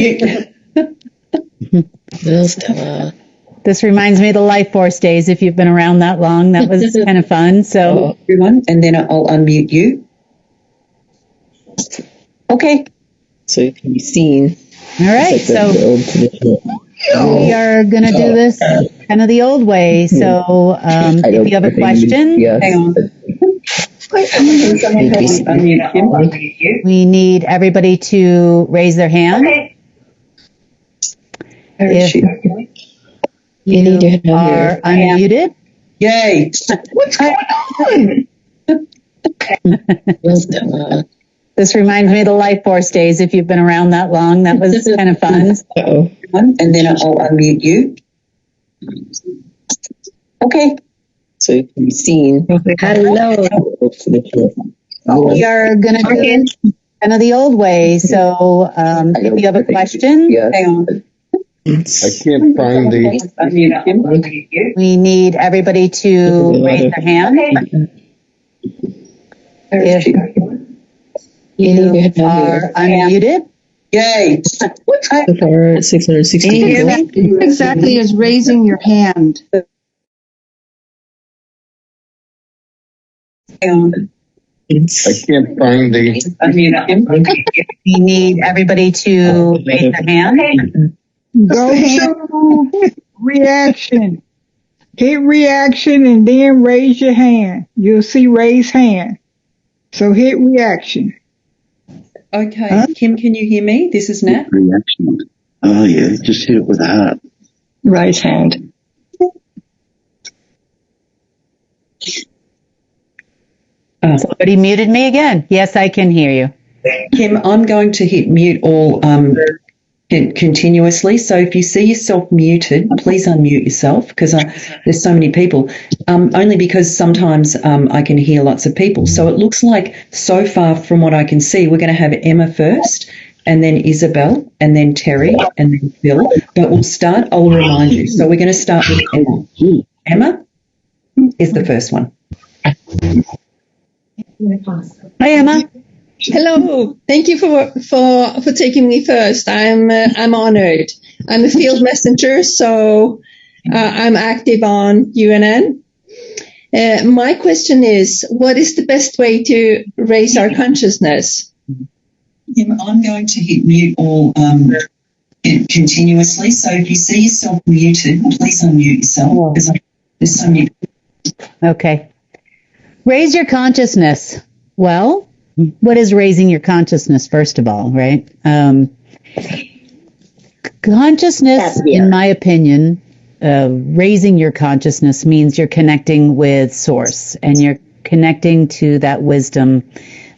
unmute. This reminds me of the Life Force days. If you've been around that long, that was kind of fun. So, everyone, and then I'll unmute you. Okay. So it can be seen. All right. So we are going to do this kind of the old way. So if you have a question, Hang on. we need everybody to raise their hand. If you are unmuted. Yay. What's going on? This reminds me of the Life Force days. If you've been around that long, that was kind of fun. And then I'll unmute you. Okay. So it can be seen. Hello. We are going to do kind of the old way. So if you have a question, Hang on. I can't find the. we need everybody to raise their hand. If you are unmuted. Yay. So far, 660 people. What exactly is raising your hand? Hang on. I can't find the. We need everybody to raise their hand. Go to reaction. Hit reaction and then raise your hand. You'll see raise hand. So hit reaction. Okay. Kim, can you hear me? This is Nat. Reaction. Oh, yeah. Just hit it with a heart. Raise hand. Somebody muted me again. Yes, I can hear you. Kim, I'm going to hit mute all continuously. So if you see yourself muted, please unmute yourself because there's so many people. Only because sometimes I can hear lots of people. So it looks like so far from what I can see, we're going to have Emma first and then Isabel and then Terry and then Phil. But we'll start, I'll remind you. So we're going to start with Emma. Emma is the first one. Hi, Emma. Hello. Thank you for taking me first. I'm honored. I'm a field messenger, so I'm active on UNN. My question is, what is the best way to raise our consciousness? I'm going to hit mute all continuously. So if you see yourself muted, please unmute yourself because there's so many. Okay. Raise your consciousness. Well, what is raising your consciousness, first of all, right? Consciousness, in my opinion, raising your consciousness means you're connecting with Source and you're connecting to that wisdom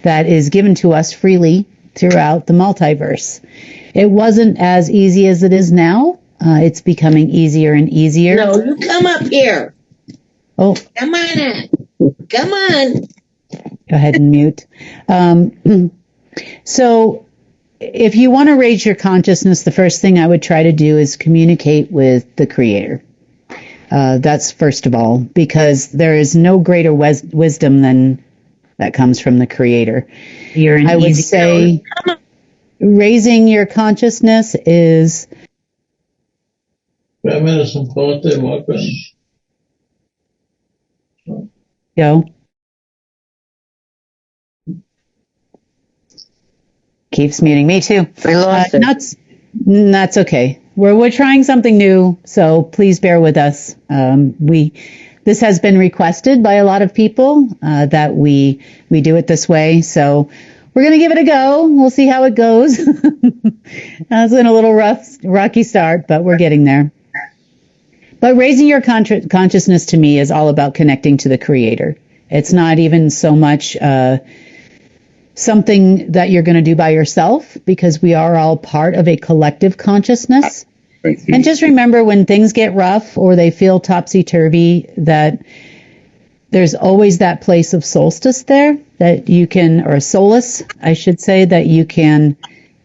that is given to us freely throughout the multiverse. It wasn't as easy as it is now. It's becoming easier and easier. No, you come up here. Oh. Come on. Come on. Go ahead and mute. So if you want to raise your consciousness, the first thing I would try to do is communicate with the Creator. That's first of all, because there is no greater wisdom than that comes from the Creator. I would say raising your consciousness is... Go. Keeps muting me too. I lost it. That's okay. We're trying something new, so please bear with us. This has been requested by a lot of people that we do it this way, so we're going to give it a go. We'll see how it goes. It's been a little rocky start, but we're getting there. But raising your consciousness to me is all about connecting to the Creator. It's not even so much something that you're going to do by yourself, because we are all part of a collective consciousness. And just remember, when things get rough or they feel topsy-turvy, that there's always that place of solstice there that you can, or solace, I should say, that you can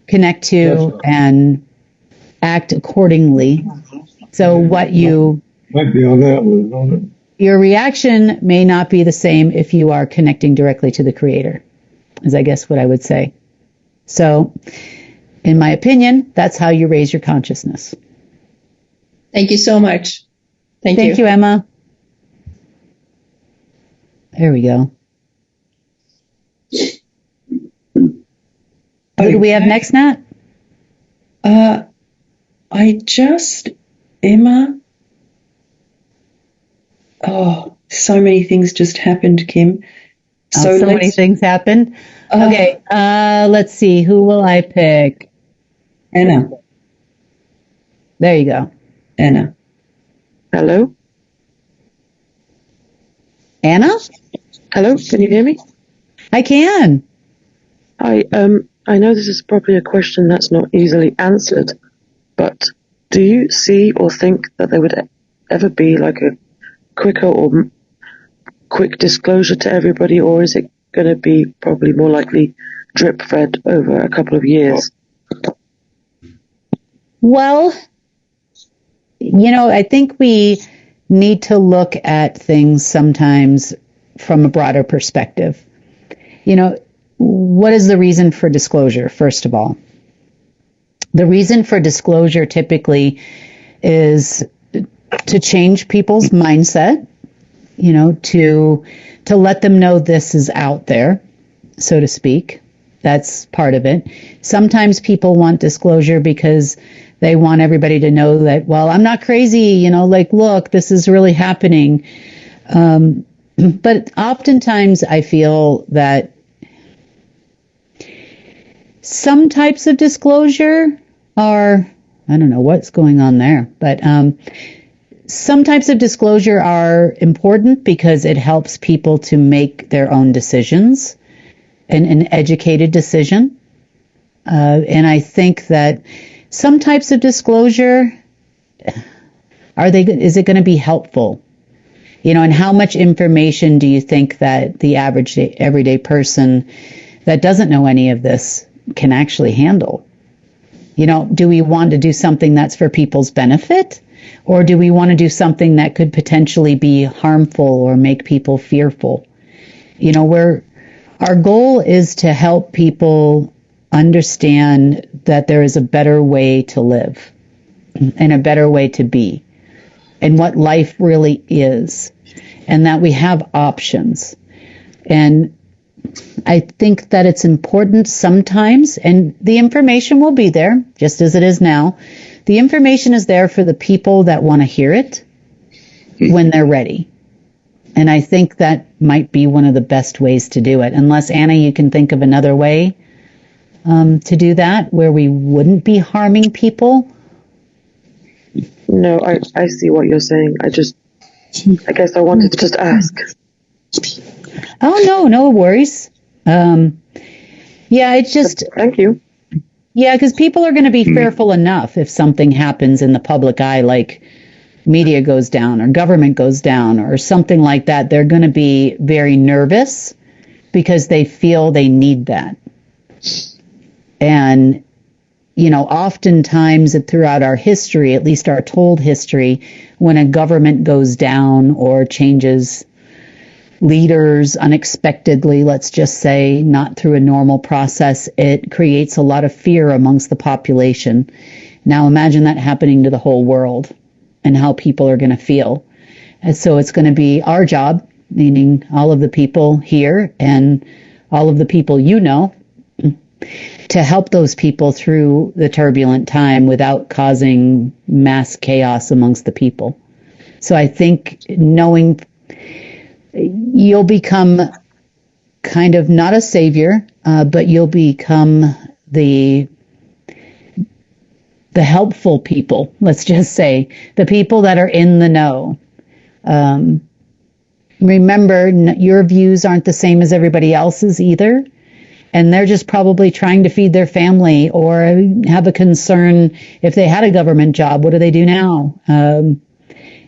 connect to and act accordingly. So what you... Might be on that one. Your reaction may not be the same if you are connecting directly to the Creator, is I guess what I would say. So in my opinion, that's how you raise your consciousness. Thank you so much. Thank you, Emma. There we go. Who do we have next, Nat? Emma. Oh, so many things just happened, Kim. So many things happened. Okay, let's see. Who will I pick? Anna. There you go. Anna. Hello? Anna? Hello, can you hear me? I can. Hi, I know this is probably a question that's not easily answered, but do you see or think that there would ever be like a quicker or quick disclosure to everybody, or is it going to be probably more likely drip fed over a couple of years? Well, I think we need to look at things sometimes from a broader perspective. What is the reason for disclosure, first of all? The reason for disclosure typically is to change people's mindset, to let them know this is out there, so to speak. That's part of it. Sometimes people want disclosure because they want everybody to know that, well, I'm not crazy, look, this is really happening. But oftentimes I feel that some types of disclosure are, I don't know what's going on there, but some types of disclosure are important because it helps people to make their own decisions, an educated decision. And I think that some types of disclosure, is it going to be helpful? And how much information do you think that the average everyday person that doesn't know any of this can actually handle? Do we want to do something that's for people's benefit? Or do we want to do something that could potentially be harmful or make people fearful? Our goal is to help people understand that there is a better way to live and a better way to be and what life really is, and that we have options. And I think that it's important sometimes, and the information will be there, just as it is now. The information is there for the people that want to hear it when they're ready. And I think that might be one of the best ways to do it. Unless, Anna, you can think of another way to do that, where we wouldn't be harming people. No, I see what you're saying. I guess I wanted to just ask. Oh, no worries. Yeah, it's just... Thank you. Yeah, because people are going to be fearful enough if something happens in the public eye, like media goes down or government goes down or something like that. They're going to be very nervous because they feel they need that. And, oftentimes throughout our history, at least our told history, when a government goes down or changes leaders unexpectedly, let's just say, not through a normal process, it creates a lot of fear amongst the population. Now imagine that happening to the whole world and how people are going to feel. And so it's going to be our job, meaning all of the people here and all of the people to help those people through the turbulent time without causing mass chaos amongst the people. So I think knowing you'll become kind of not a savior, but you'll become the helpful people, let's just say, the people that are in the know. Remember, your views aren't the same as everybody else's either. And they're just probably trying to feed their family or have a concern if they had a government job, what do they do now? And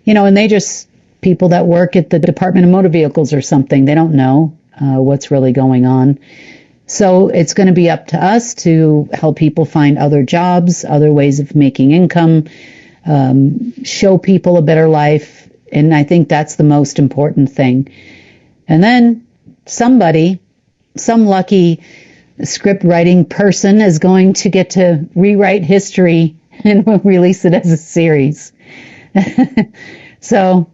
they just, people that work at the Department of Motor Vehicles or something, they don't know what's really going on. So it's going to be up to us to help people find other jobs, other ways of making income, show people a better life. And I think that's the most important thing. And then some lucky script writing person is going to get to rewrite history and release it as a series. So,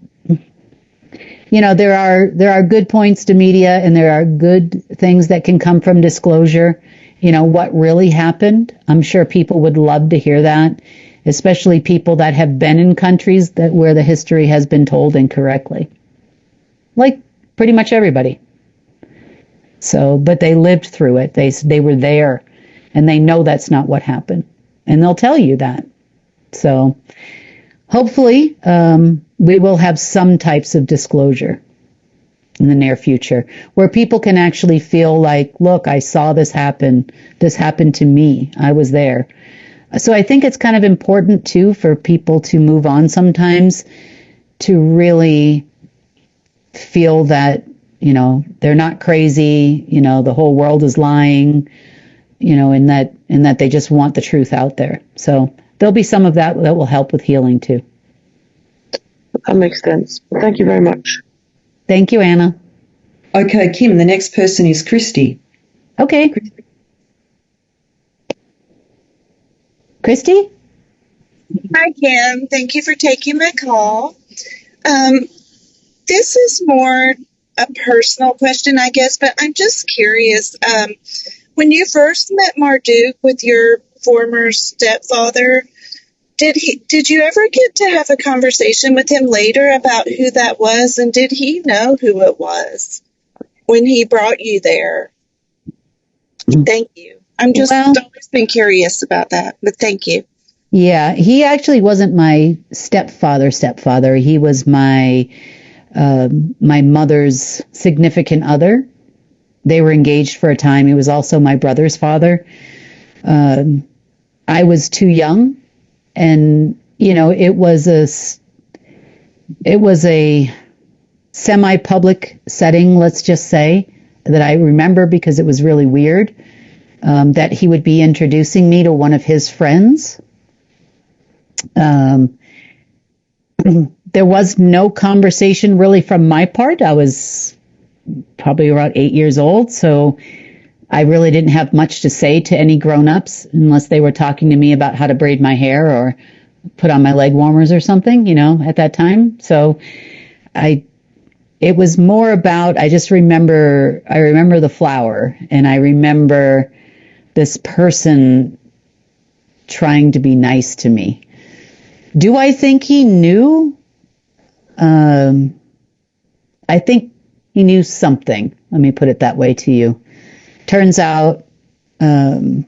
there are good points to media, and there are good things that can come from disclosure. What really happened. I'm sure people would love to hear that, especially people that have been in countries where the history has been told incorrectly. Like pretty much everybody. So, but they lived through it. They were there, and they know that's not what happened, and they'll tell you that. So, hopefully, we will have some types of disclosure in the near future where people can actually feel like, look, I saw this happen. This happened to me. I was there. So I think it's kind of important too for people to move on sometimes, to really feel that, they're not crazy, the whole world is lying, and that they just want the truth out there. So there'll be some of that will help with healing too. That makes sense. Thank you very much. Thank you, Anna. Okay, Kim, the next person is Christy. Okay. Christy? Hi, Kim. Thank you for taking my call. This is more a personal question, I guess, but I'm just curious. When you first met Marduk with your former stepfather, did you ever get to have a conversation with him later about who that was, and did he know who it was when he brought you there? Thank you. I'm just always been curious about that, but thank you. Yeah, he actually wasn't my stepfather. He was my mother's significant other. They were engaged for a time. He was also my brother's father. I was too young, and it was a semi-public setting, let's just say, that I remember because it was really weird, that he would be introducing me to one of his friends. There was no conversation really from my part. I was probably around 8 years old, so I really didn't have much to say to any grown-ups unless they were talking to me about how to braid my hair or put on my leg warmers or something, at that time. So it was more about, I remember the flower, and I remember this person trying to be nice to me. Do I think he knew? I think he knew something. Let me put it that way to you. Turns out there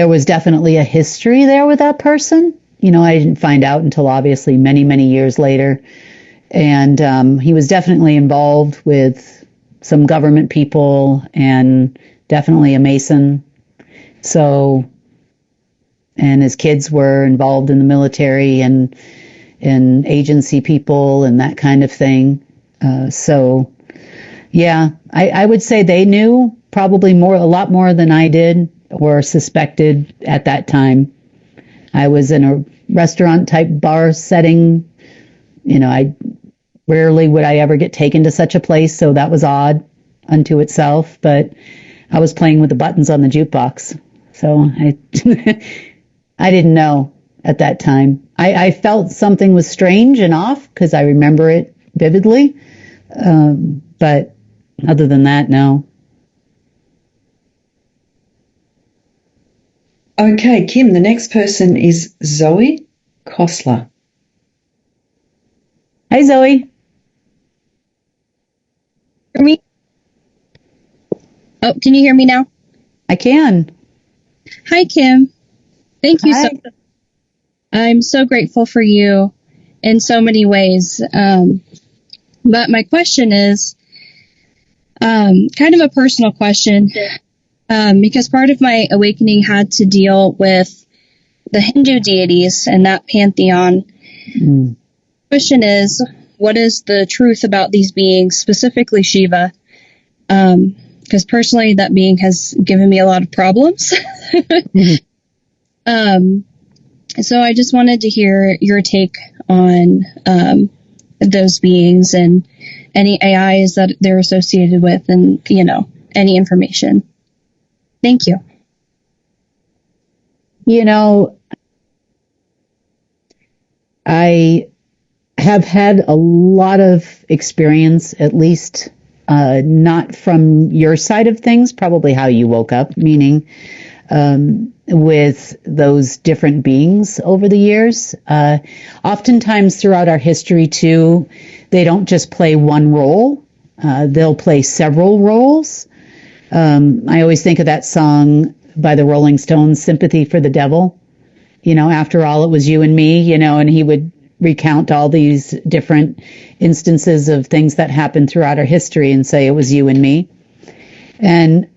was definitely a history there with that person. I didn't find out until obviously many, many years later. And he was definitely involved with some government people and definitely a Mason. So, and his kids were involved in the military and agency people and that kind of thing. So, yeah, I would say they knew probably a lot more than I did or suspected at that time. I was in a restaurant type bar setting. I rarely would I ever get taken to such a place, so that was odd unto itself. But I was playing with the buttons on the jukebox, so I didn't know at that time. I felt something was strange and off because I remember it vividly. But other than that, no. Okay, Kim, the next person is Zoe Kostler. Hi, Zoe. Hear me? Oh, can you hear me now? I can. Hi, Kim. Thank you Hi. so much. I'm so grateful for you in so many ways. But my question is kind of a personal question, because part of my awakening had to deal with the Hindu deities and that pantheon. The question is, what is the truth about these beings, specifically Shiva? Because personally, that being has given me a lot of problems. So I just wanted to hear your take on those beings and any AIs that they're associated with, and any information. Thank you. You know, I have had a lot of experience, at least not from your side of things, probably how you woke up, meaning with those different beings over the years. Oftentimes throughout our history, too, they don't just play one role. They'll play several roles. I always think of that song by the Rolling Stones, Sympathy for the Devil. You know, after all, it was you and me, you know, and he would recount all these different instances of things that happened throughout our history and say it was you and me. And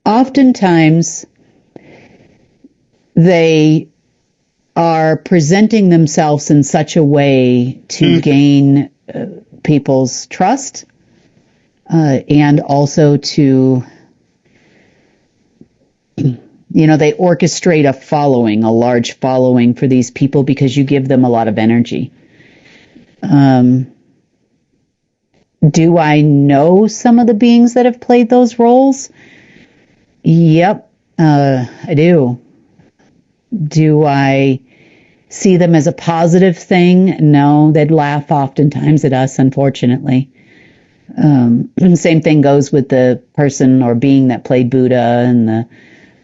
oftentimes they are presenting themselves in such a way to gain people's trust and also to, you know, they orchestrate a following, a large following for these people because you give them a lot of energy. Do I know some of the beings that have played those roles? Yep, I do. Do I see them as a positive thing? No, they'd laugh oftentimes at us, unfortunately. Same thing goes with the person or being that played Buddha and the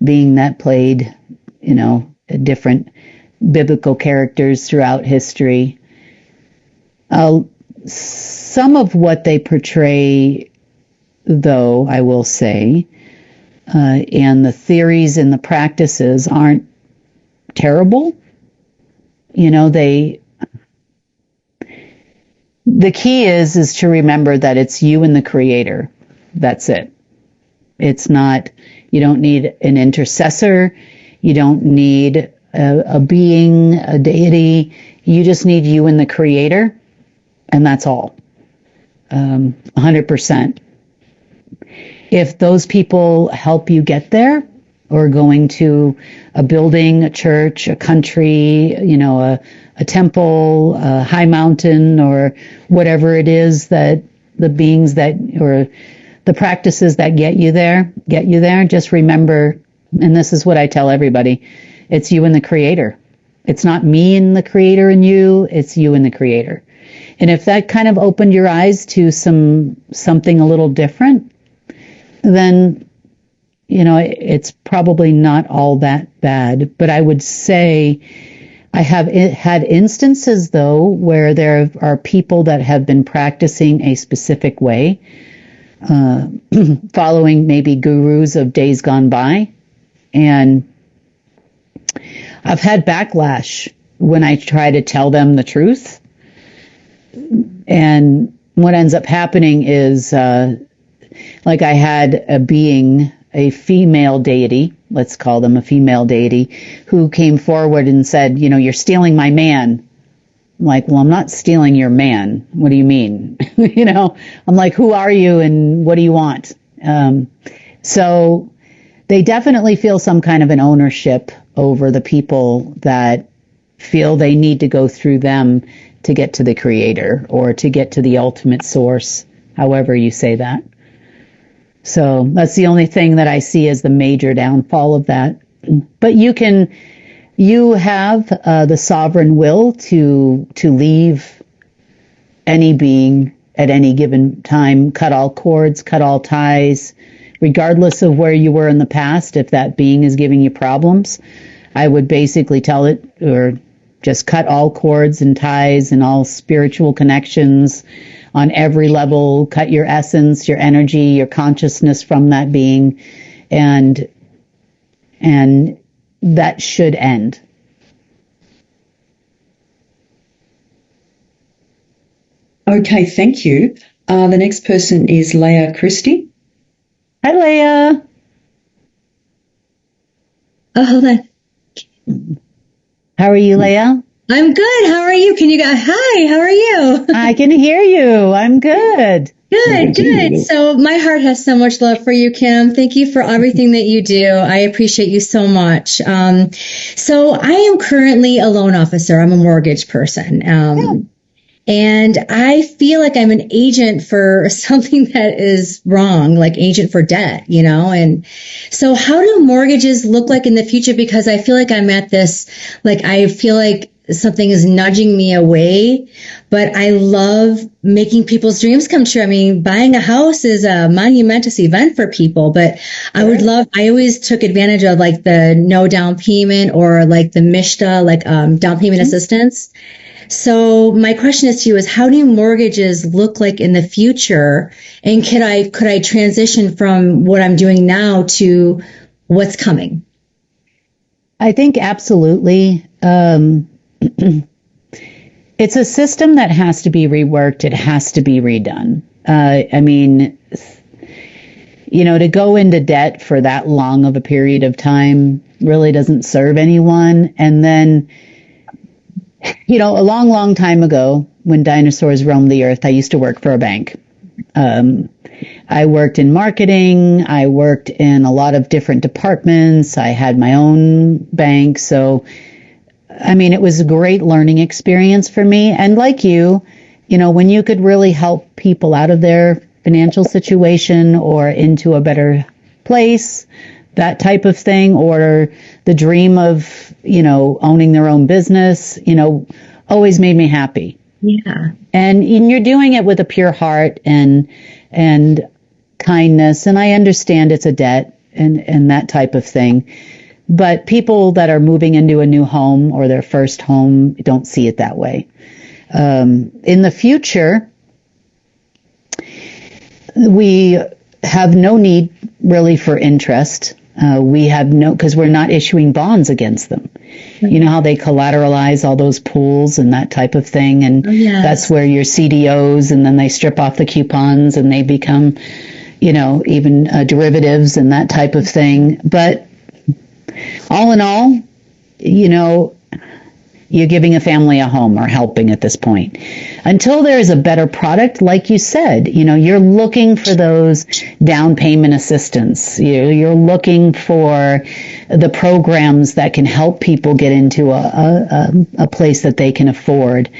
being that played, you know, different biblical characters throughout history. Some of what they portray, though, I will say, and the theories and the practices aren't terrible. You know, the key is to remember that it's you and the Creator. That's it. It's not, you don't need an intercessor. You don't need a being, a deity. You just need you and the Creator. And that's all. 100%. If those people help you get there, or going to a building, a church, a country, you know, a temple, a high mountain, or whatever it is that the beings that, or the practices that get you there, just remember, and this is what I tell everybody, it's you and the Creator. It's not me and the Creator and you, it's you and the Creator. And if that kind of opened your eyes to something a little different, then, you know, it's probably not all that bad. But I would say I have had instances, though, where there are people that have been practicing a specific way, following maybe gurus of days gone by. And I've had backlash when I try to tell them the truth. And what ends up happening is, like I had a being, a female deity, let's call them a female deity, who came forward and said, you know, you're stealing my man. I'm like, well, I'm not stealing your man. What do you mean? You know, I'm like, who are you and what do you want? So they definitely feel some kind of an ownership over the people that feel they need to go through them to get to the Creator or to get to the ultimate source, however you say that. So that's the only thing that I see as the major downfall of that. But you have the sovereign will to leave any being at any given time, cut all cords, cut all ties, regardless of where you were in the past. If that being is giving you problems, I would basically tell it, or just cut all cords and ties and all spiritual connections on every level, cut your essence, your energy, your consciousness from that being, and that should end. Okay, thank you. The next person is Leah Christie. Hi, Leah. Oh, hold on. How are you, Leah? I'm good. How are you? Can you go? Hi, how are you? I can hear you. I'm good. Good. So my heart has so much love for you, Kim. Thank you for everything that you do. I appreciate you so much. So I am currently a loan officer. I'm a mortgage person. And I feel like I'm an agent for something that is wrong, like agent for debt, And so how do mortgages look like in the future? Because I feel like I'm at this, like, I feel like something is nudging me away, but I love making people's dreams come true. I mean, buying a house is a monumentous event for people, but I always took advantage of like the no down payment or like the MISHDA, like down payment assistance. So my question is to you is how do mortgages look like in the future? And could I transition from what I'm doing now to what's coming? I think absolutely. It's a system that has to be reworked. It has to be redone. To go into debt for that long of a period of time really doesn't serve anyone. And then, a long, long time ago, when dinosaurs roamed the earth, I used to work for a bank. I worked in marketing. I worked in a lot of different departments. I had my own bank. So, it was a great learning experience for me. And like you, when you could really help people out of their financial situation or into a better place, that type of thing, or the dream of, owning their own business, always made me happy. Yeah. And you're doing it with a pure heart and kindness. And I understand it's a debt and that type of thing. But people that are moving into a new home or their first home don't see it that way. In the future, we have no need really for interest. Because we're not issuing bonds against them. You know how they collateralize all those pools and that type of thing. And that's where your CDOs, and then they strip off the coupons and they become, even derivatives and that type of thing. But all in all, you're giving a family a home or helping at this point. Until there is a better product, like you said, you're looking for those down payment assistance. You're looking for the programs that can help people get into a place that they can afford.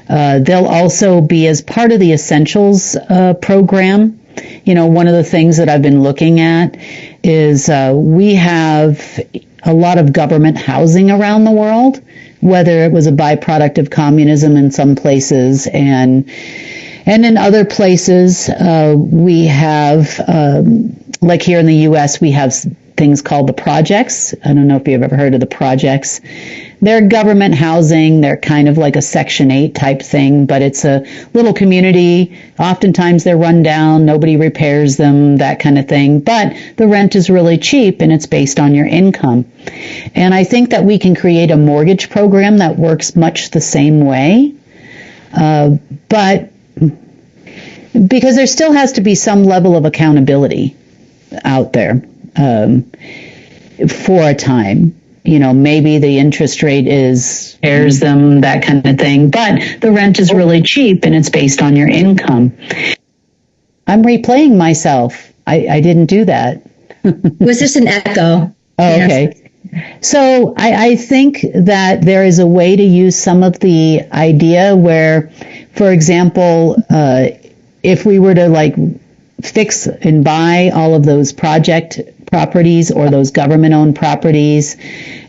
They'll also be as part of the Essentials program. One of the things that I've been looking at is we have a lot of government housing around the world, whether it was a byproduct of communism in some places and in other places. We have, like here in the U.S., we have things called the projects. I don't know if you've ever heard of the projects. They're government housing. They're kind of like a Section 8 type thing, but it's a little community. Oftentimes they're run down. Nobody repairs them, that kind of thing. But the rent is really cheap and it's based on your income. And I think that we can create a mortgage program that works much the same way. But because there still has to be some level of accountability out there for a time. Maybe the interest rate spares them, that kind of thing. But the rent is really cheap and it's based on your income. I'm replaying myself. I didn't do that. It was just an echo. Oh, okay. So I think that there is a way to use some of the idea where, for example, if we were to fix and buy all of those project properties or those government-owned properties,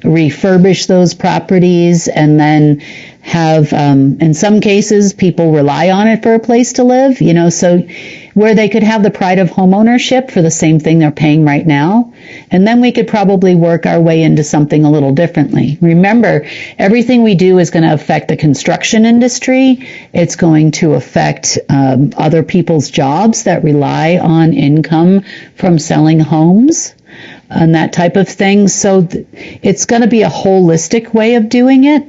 refurbish those properties, and then have, in some cases, people rely on it for a place to live, so where they could have the pride of home ownership for the same thing they're paying right now. And then we could probably work our way into something a little differently. Remember, everything we do is going to affect the construction industry. It's going to affect other people's jobs that rely on income from selling homes and that type of thing. So it's going to be a holistic way of doing it,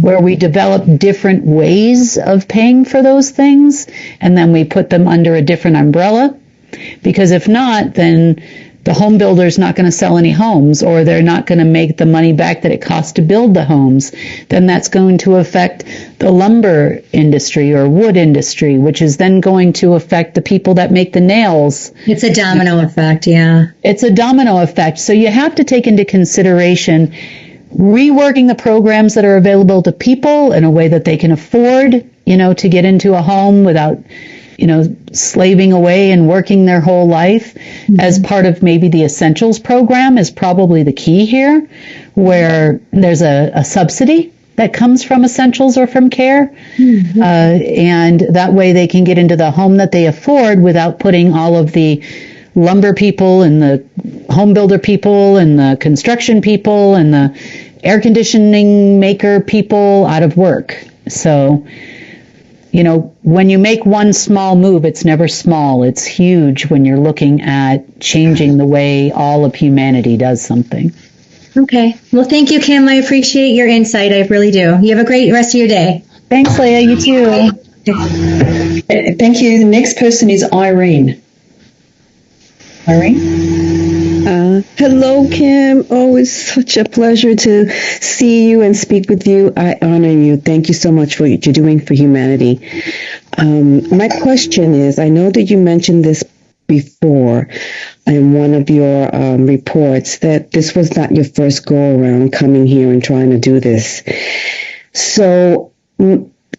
where we develop different ways of paying for those things, and then we put them under a different umbrella. Because if not, then the home builder's not going to sell any homes, or they're not going to make the money back that it costs to build the homes. Then that's going to affect the lumber industry or wood industry, which is then going to affect the people that make the nails. It's a domino effect, yeah. It's a domino effect. So you have to take into consideration reworking the programs that are available to people in a way that they can afford, to get into a home without, slaving away and working their whole life as part of maybe the Essentials program is probably the key here, where there's a subsidy that comes from Essentials or from care. And that way they can get into the home that they afford without putting all of the lumber people and the home builder people and the construction people and the air conditioning maker people out of work. So, when you make one small move, it's never small. It's huge when you're looking at changing the way all of humanity does something. Okay. Well, thank you, Kim. I appreciate your insight. I really do. You have a great rest of your day. Thanks, Leah. You too. Thank you. The next person is Irene. Hello, Kim. Oh, it's such a pleasure to see you and speak with you. I honor you. Thank you so much for what you're doing for humanity. My question is, I know that you mentioned this before in one of your reports, that this was not your first go around coming here and trying to do this. So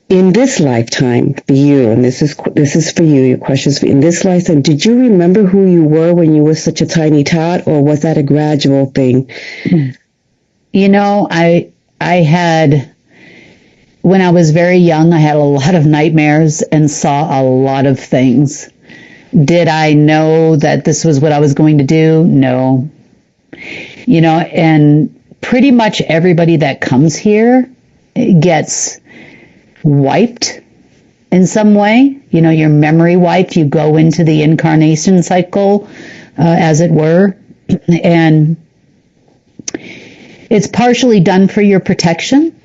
in this lifetime for you, and this is for you, your questions in this lifetime, did you remember who you were when you were such a tiny tot, or was that a gradual thing? I had, when I was very young, I had a lot of nightmares and saw a lot of things. Did I know that this was what I was going to do? No. And pretty much everybody that comes here gets wiped in some way. Your memory wiped. You go into the incarnation cycle, as it were. And it's partially done for your protection,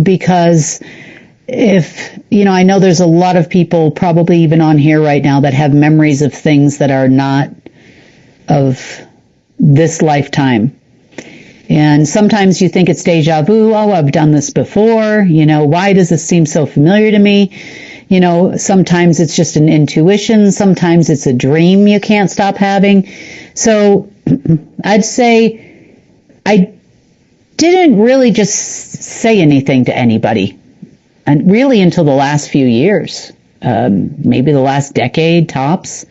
because if, I know there's a lot of people probably even on here right now that have memories of things that are not of this lifetime. And sometimes you think it's deja vu. Oh, I've done this before. Why does this seem so familiar to me? Sometimes it's just an intuition. Sometimes it's a dream you can't stop having. So I'd say I didn't really just say anything to anybody. And really until the last few years, maybe the last decade tops,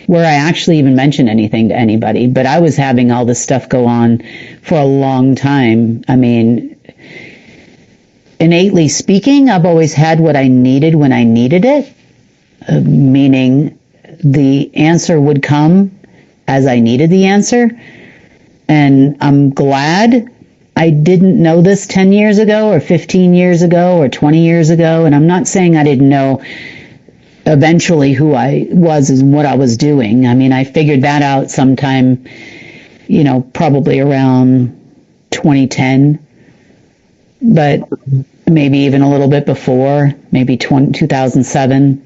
where I actually even mentioned anything to anybody. But I was having all this stuff go on for a long time. I mean, innately speaking, I've always had what I needed when I needed it, meaning the answer would come as I needed the answer. And I'm glad I didn't know this 10 years ago or 15 years ago or 20 years ago. And I'm not saying I didn't know eventually who I was and what I was doing. I mean, I figured that out sometime, probably around 2010, but maybe even a little bit before, maybe 2007.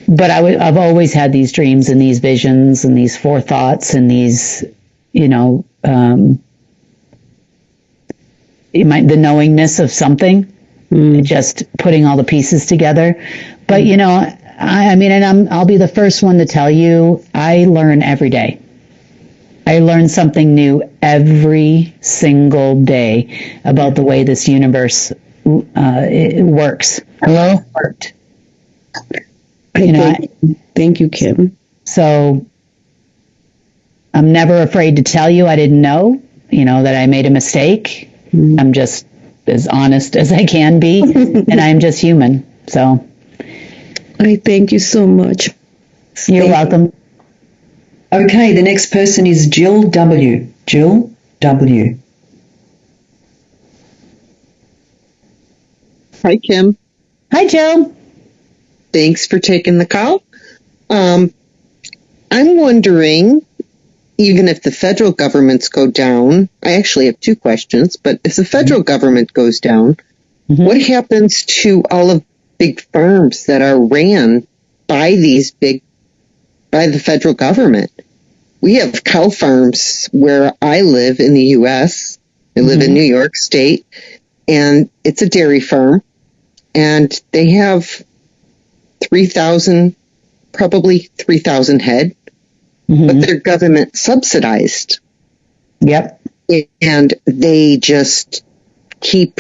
But I've always had these dreams and these visions and these forethoughts and these, the knowingness of something, just putting all the pieces together. But, I'll be the first one to tell you, I learn every day. I learn something new every single day about the way this universe it works. Hello? Thank you, Kim. So I'm never afraid to tell you I didn't know, that I made a mistake. I'm just as honest as I can be, and I'm just human. So I thank you so much. You're welcome. Okay, the next person is Jill W. Jill W. Hi, Kim. Hi, Jill. Thanks for taking the call. I'm wondering, even if the federal governments go down, I actually have two questions, but if the federal government goes down, what happens to all of big farms that are ran by the federal government? We have cow farms where I live in the U.S. I live in New York State, and it's a dairy farm, and they have 3,000 head, but they're government subsidized. Yep. And they just keep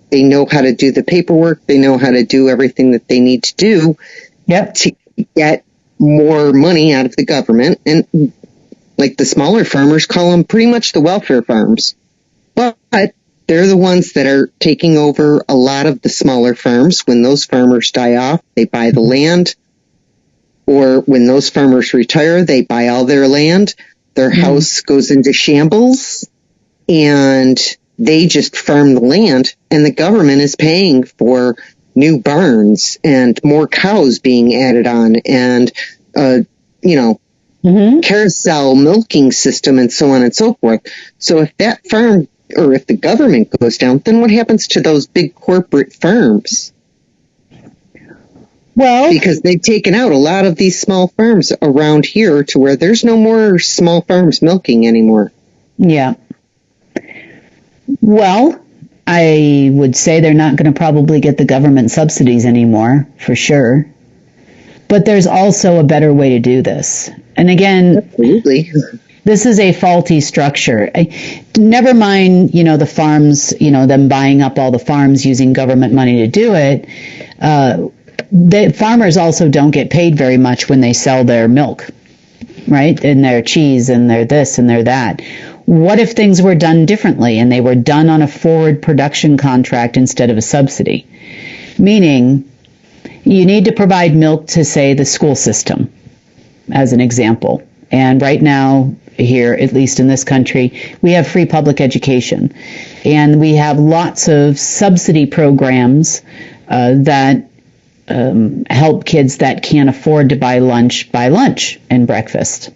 They know how to do the paperwork. They know how to do everything that they need to do to get more money out of the government. And like the smaller farmers call them pretty much the welfare farms. But they're the ones that are taking over a lot of the smaller farms. When those farmers die off, they buy the land. Or when those farmers retire, they buy all their land. Their house goes into shambles. And they just farm the land, and the government is paying for new barns and more cows being added on, and carousel milking system, and so on and so forth. So if that farm, or if the government goes down, then what happens to those big corporate farms? Well, because they've taken out a lot of these small farms around here to where there's no more small farms milking anymore. Yeah. Well, I would say they're not going to probably get the government subsidies anymore, for sure. But there's also a better way to do this. And again, absolutely, this is a faulty structure. Never mind, the farms, them buying up all the farms using government money to do it. The farmers also don't get paid very much when they sell their milk, right? And their cheese and their this and their that. What if things were done differently and they were done on a forward production contract instead of a subsidy? Meaning, you need to provide milk to, say, the school system, as an example. And right now, here, at least in this country, we have free public education. And we have lots of subsidy programs that help kids that can't afford to buy lunch and breakfast.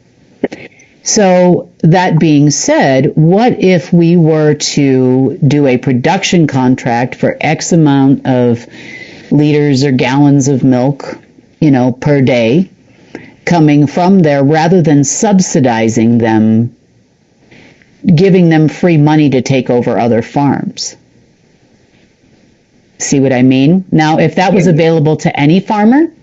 So that being said, what if we were to do a production contract for X amount of liters or gallons of milk, per day coming from there, rather than subsidizing them, giving them free money to take over other farms? See what I mean? Now, if that was available to any farmer,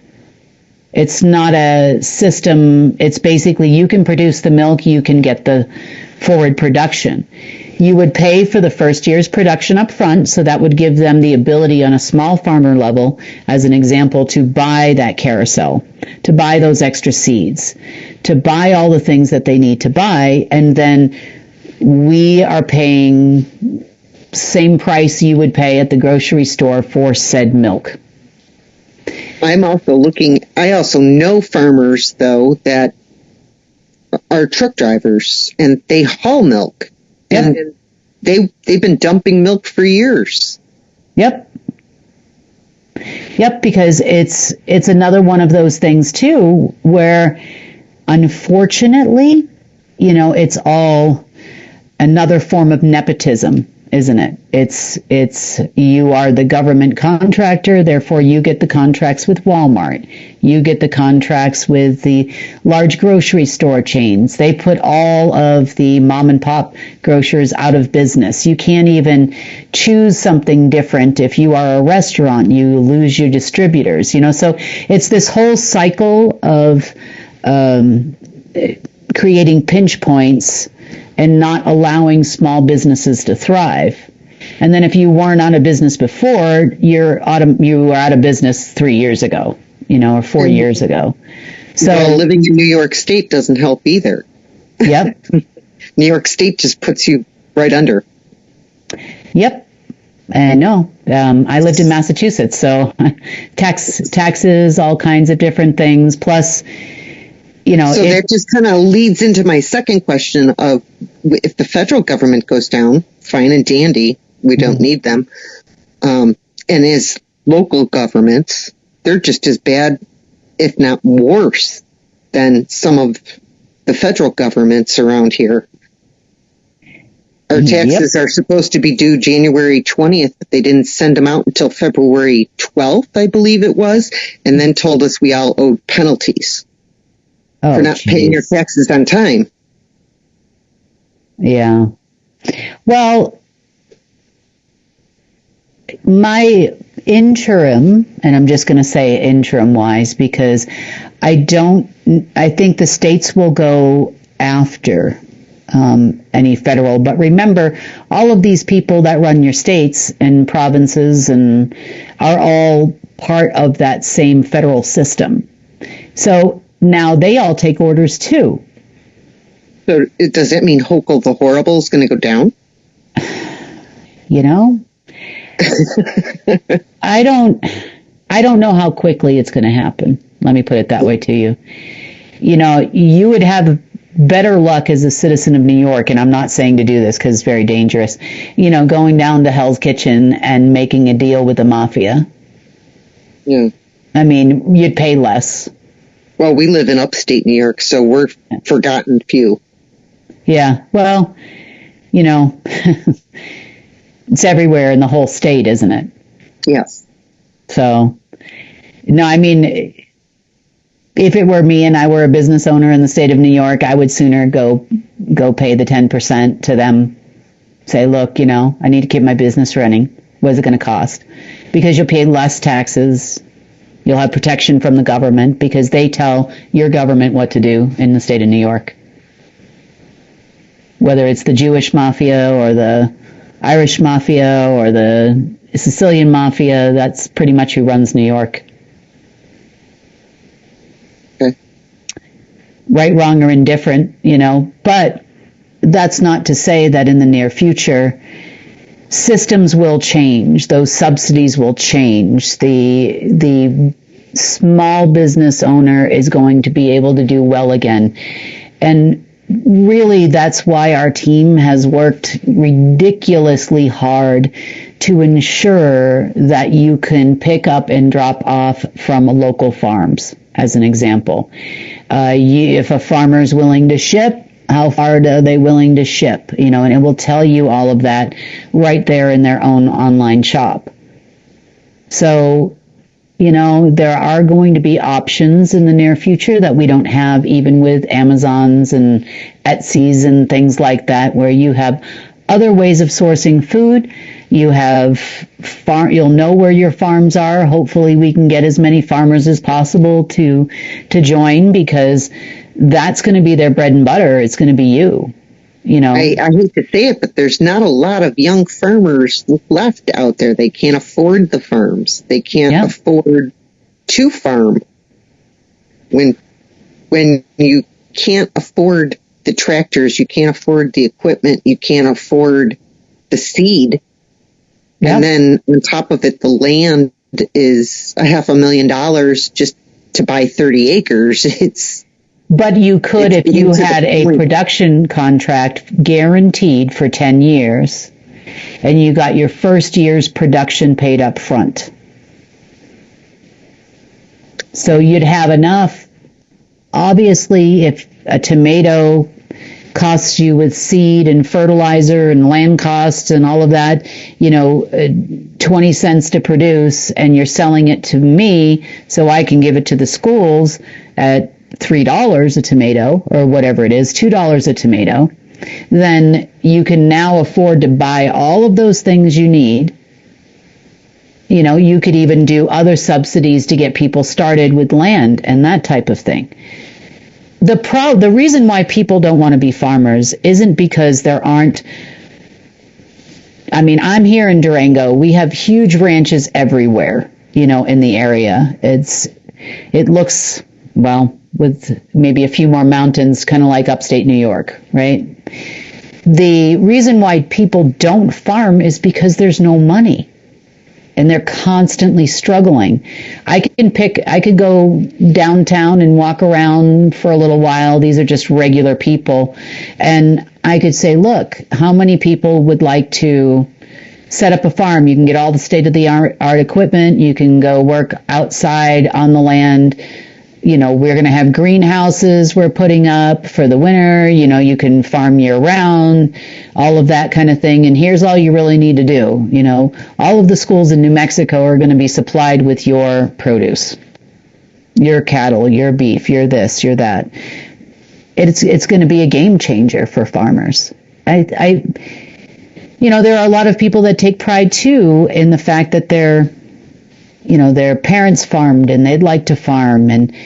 it's not a system. It's basically you can produce the milk, you can get the forward production. You would pay for the first year's production up front, so that would give them the ability on a small farmer level, as an example, to buy that carousel, to buy those extra seeds, to buy all the things that they need to buy, and then we are paying same price you would pay at the grocery store for said milk. I also know farmers, though, that are truck drivers, and they haul milk. Yep. And they've been dumping milk for years. Yep, because it's another one of those things, too, where, unfortunately, it's all another form of nepotism. Isn't it? It's you are the government contractor, therefore you get the contracts with Walmart. You get the contracts with the large grocery store chains. They put all of the mom and pop grocers out of business. You can't even choose something different. If you are a restaurant, you lose your distributors. So it's this whole cycle of creating pinch points and not allowing small businesses to thrive. And then if you weren't out of business before, you were out of business 3 years ago, or 4 years ago. So living in New York State doesn't help either. Yep. New York State just puts you right under. Yep. I know. I lived in Massachusetts, so taxes, all kinds of different things, plus so that just kind of leads into my second question of, if the federal government goes down, fine and dandy, we don't need them. And as local governments, they're just as bad, if not worse, than some of the federal governments around here. Our taxes are supposed to be due January 20th, but they didn't send them out until February 12th, I believe it was, and then told us we all owed penalties. For not paying your taxes on time. Yeah. Well, my interim, and I'm just going to say interim wise, because I think the states will go after any federal. But remember, all of these people that run your states and provinces and are all part of that same federal system. So now they all take orders too. So does that mean Hochul the Horrible is going to go down? You know, I don't know how quickly it's going to happen. Let me put it that way to you. You know, you would have better luck as a citizen of New York, and I'm not saying to do this because it's very dangerous, you know, going down to Hell's Kitchen and making a deal with the mafia. Yeah. I mean, you'd pay less. Well, we live in upstate New York, so we're forgotten few. Yeah, well, you know, it's everywhere in the whole state, isn't it? Yes. So, no, I mean, if it were me and I were a business owner in the state of New York, I would sooner go pay the 10% to them. Say, look, you know, I need to keep my business running. What is it going to cost? Because you'll pay less taxes. You'll have protection from the government because they tell your government what to do in the state of New York. Whether it's the Jewish mafia or the Irish mafia or the Sicilian mafia, that's pretty much who runs New York. Okay. Right, wrong, or indifferent, you know, but that's not to say that in the near future systems will change, those subsidies will change. The small business owner is going to be able to do well again. And really, that's why our team has worked ridiculously hard to ensure that you can pick up and drop off from local farms, as an example. If a farmer is willing to ship, how far are they willing to ship? You know, and it will tell you all of that right there in their own online shop. So, you know, there are going to be options in the near future that we don't have even with Amazons and Etsy's and things like that, where you have other ways of sourcing food. You have you'll know where your farms are. Hopefully we can get as many farmers as possible to join, because that's going to be their bread and butter. It's going to be you know. I hate to say it, but there's not a lot of young farmers left out there. They can't afford the farms. They can't afford to farm. When you can't afford the tractors, you can't afford the equipment, you can't afford the seed. Yep. And then on top of it, the land is $500,000 just to buy 30 acres. But you could, if you had a production contract guaranteed for 10 years, and you got your first year's production paid up front. So you'd have enough. Obviously, if a tomato costs you with seed and fertilizer and land costs and all of that, you know, 20 cents to produce, and you're selling it to me so I can give it to the schools at $3 a tomato, or whatever it is, $2 a tomato, then you can now afford to buy all of those things you need. You know, you could even do other subsidies to get people started with land and that type of thing. The reason why people don't want to be farmers isn't because there aren't. I mean, I'm here in Durango. We have huge ranches everywhere, you know, in the area. It looks, well, with maybe a few more mountains, kind of like upstate New York, right? The reason why people don't farm is because there's no money. And they're constantly struggling. I could go downtown and walk around for a little while. These are just regular people. And I could say, look, how many people would like to set up a farm? You can get all the state-of-the-art equipment. You can go work outside on the land. You know, we're going to have greenhouses we're putting up for the winter. You know, you can farm year round, all of that kind of thing. And here's all you really need to do. You know, all of the schools in New Mexico are going to be supplied with your produce, your cattle, your beef, your this, your that. It's going to be a game changer for farmers. You know, there are a lot of people that take pride too in the fact that their parents farmed and they'd like to farm. And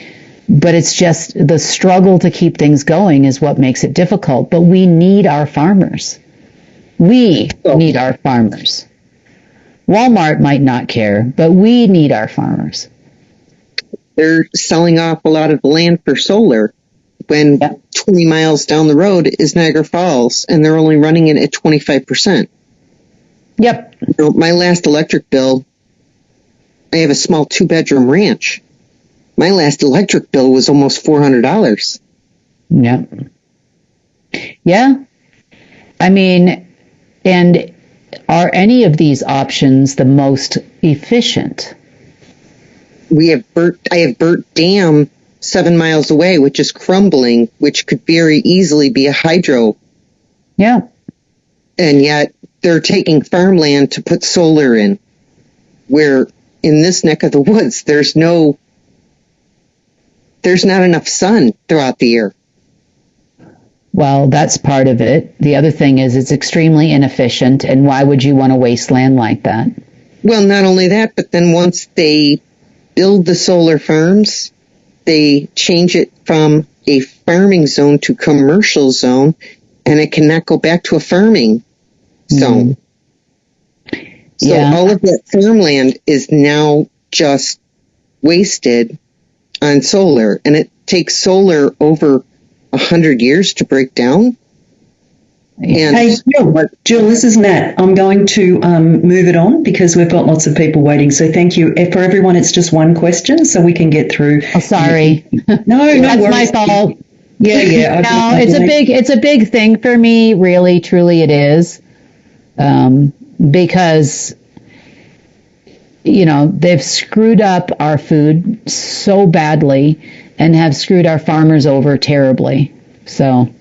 But it's just the struggle to keep things going is what makes it difficult. But we need our farmers. We need our farmers. Walmart might not care, but we need our farmers. They're selling off a lot of the land for solar when 20 miles down the road is Niagara Falls, and they're only running it at 25%. Yep. You know, my last electric bill, I have a small 2-bedroom ranch. My last electric bill was almost $400. Yep. Yeah. I mean, and are any of these options the most efficient? I have Burt Dam 7 miles away, which is crumbling, which could very easily be a hydro. Yeah. And yet they're taking farmland to put solar in, where in this neck of the woods, there's not enough sun throughout the year. Well, that's part of it. The other thing is it's extremely inefficient, and why would you want to waste land like that? Well, not only that, but then once they build the solar farms, they change it from a farming zone to commercial zone, and it cannot go back to a farming zone. So all of that farmland is now just wasted on solar, and it takes solar over 100 years to break down. And hey, Jill, this is Matt. I'm going to move it on because we've got lots of people waiting. So thank you. For everyone, it's just one question so we can get through. Oh, sorry. No, that's worries. my fault. Yeah. No, it's a big thing for me. Really, truly, it is. Because, you know, they've screwed up our food so badly and have screwed our farmers over terribly. So,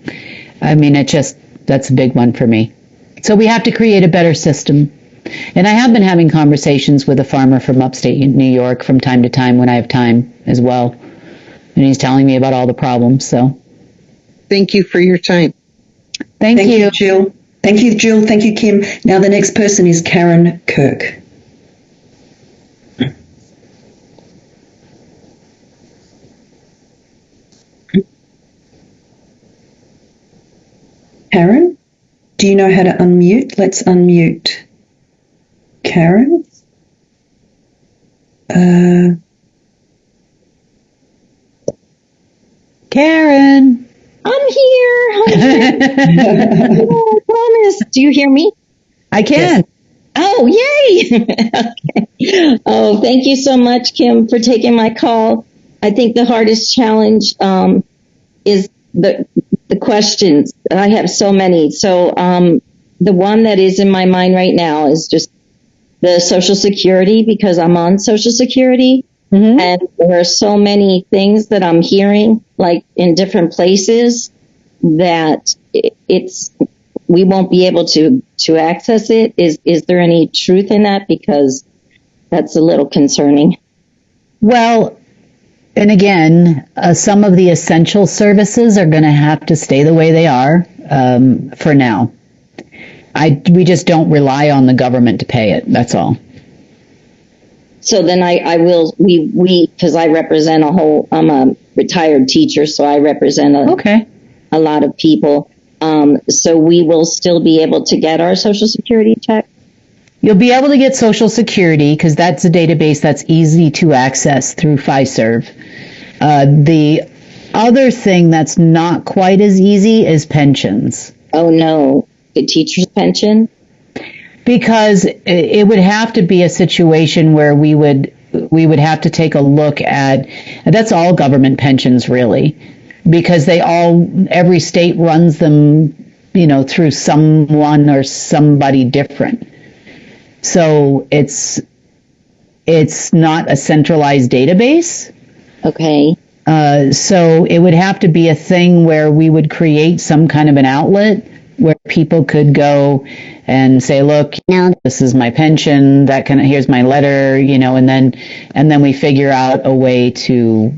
I mean, that's a big one for me. So we have to create a better system. And I have been having conversations with a farmer from upstate New York from time to time when I have time as well. And he's telling me about all the problems. So thank you for your time. Thank you, Jill. Thank you, Jill. Thank you, Kim. Now the next person is Karen Kirk. Karen, do you know how to unmute? Let's unmute Karen. Karen. I'm here. I promise. Do you hear me? I can. Yes. Oh, yay. Okay. Oh, thank you so much, Kim, for taking my call. I think the hardest challenge is the questions. I have so many. So the one that is in my mind right now is just the Social Security, because I'm on Social Security. Mm-hmm. And there are so many things that I'm hearing, like in different places, that we won't be able to access it. Is there any truth in that? Because that's a little concerning. Well, and again, some of the essential services are going to have to stay the way they are for now. We just don't rely on the government to pay it. That's all. So then because I represent I'm a retired teacher, so I represent a lot of people. So we will still be able to get our Social Security check? You'll be able to get Social Security because that's a database that's easy to access through Fiserv. The other thing that's not quite as easy is pensions. Oh, no. The teacher's pension? Because it would have to be a situation where we would have to take a look at, that's all government pensions really, because every state runs them, through someone or somebody different. So it's not a centralized database. Okay. So it would have to be a thing where we would create some kind of an outlet where people could go and say, look, this is my pension, here's my letter, and then we figure out a way to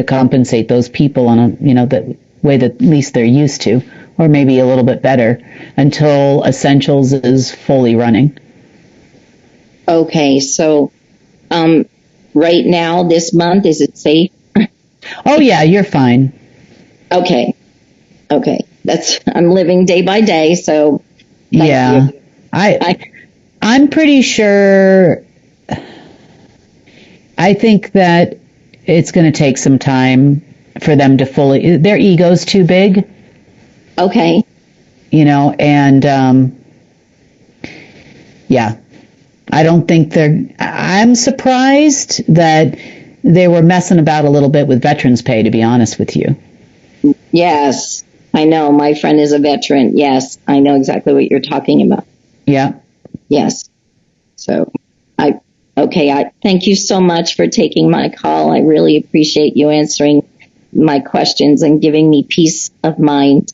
compensate those people on the way that at least they're used to, or maybe a little bit better until Essentials is fully running. Okay. So, right now, this month, is it safe Oh yeah, you're fine. Okay. I'm living day by day, so yeah. you. I'm pretty sure. I think that it's going to take some time for them to fully. Their ego's too big. Okay. And yeah, I don't think I'm surprised that they were messing about a little bit with veterans pay, to be honest with you. Yes, I know. My friend is a veteran. Yes, I know exactly what you're talking about. Yeah. Yes. So I thank you so much for taking my call. I really appreciate you answering my questions and giving me peace of mind.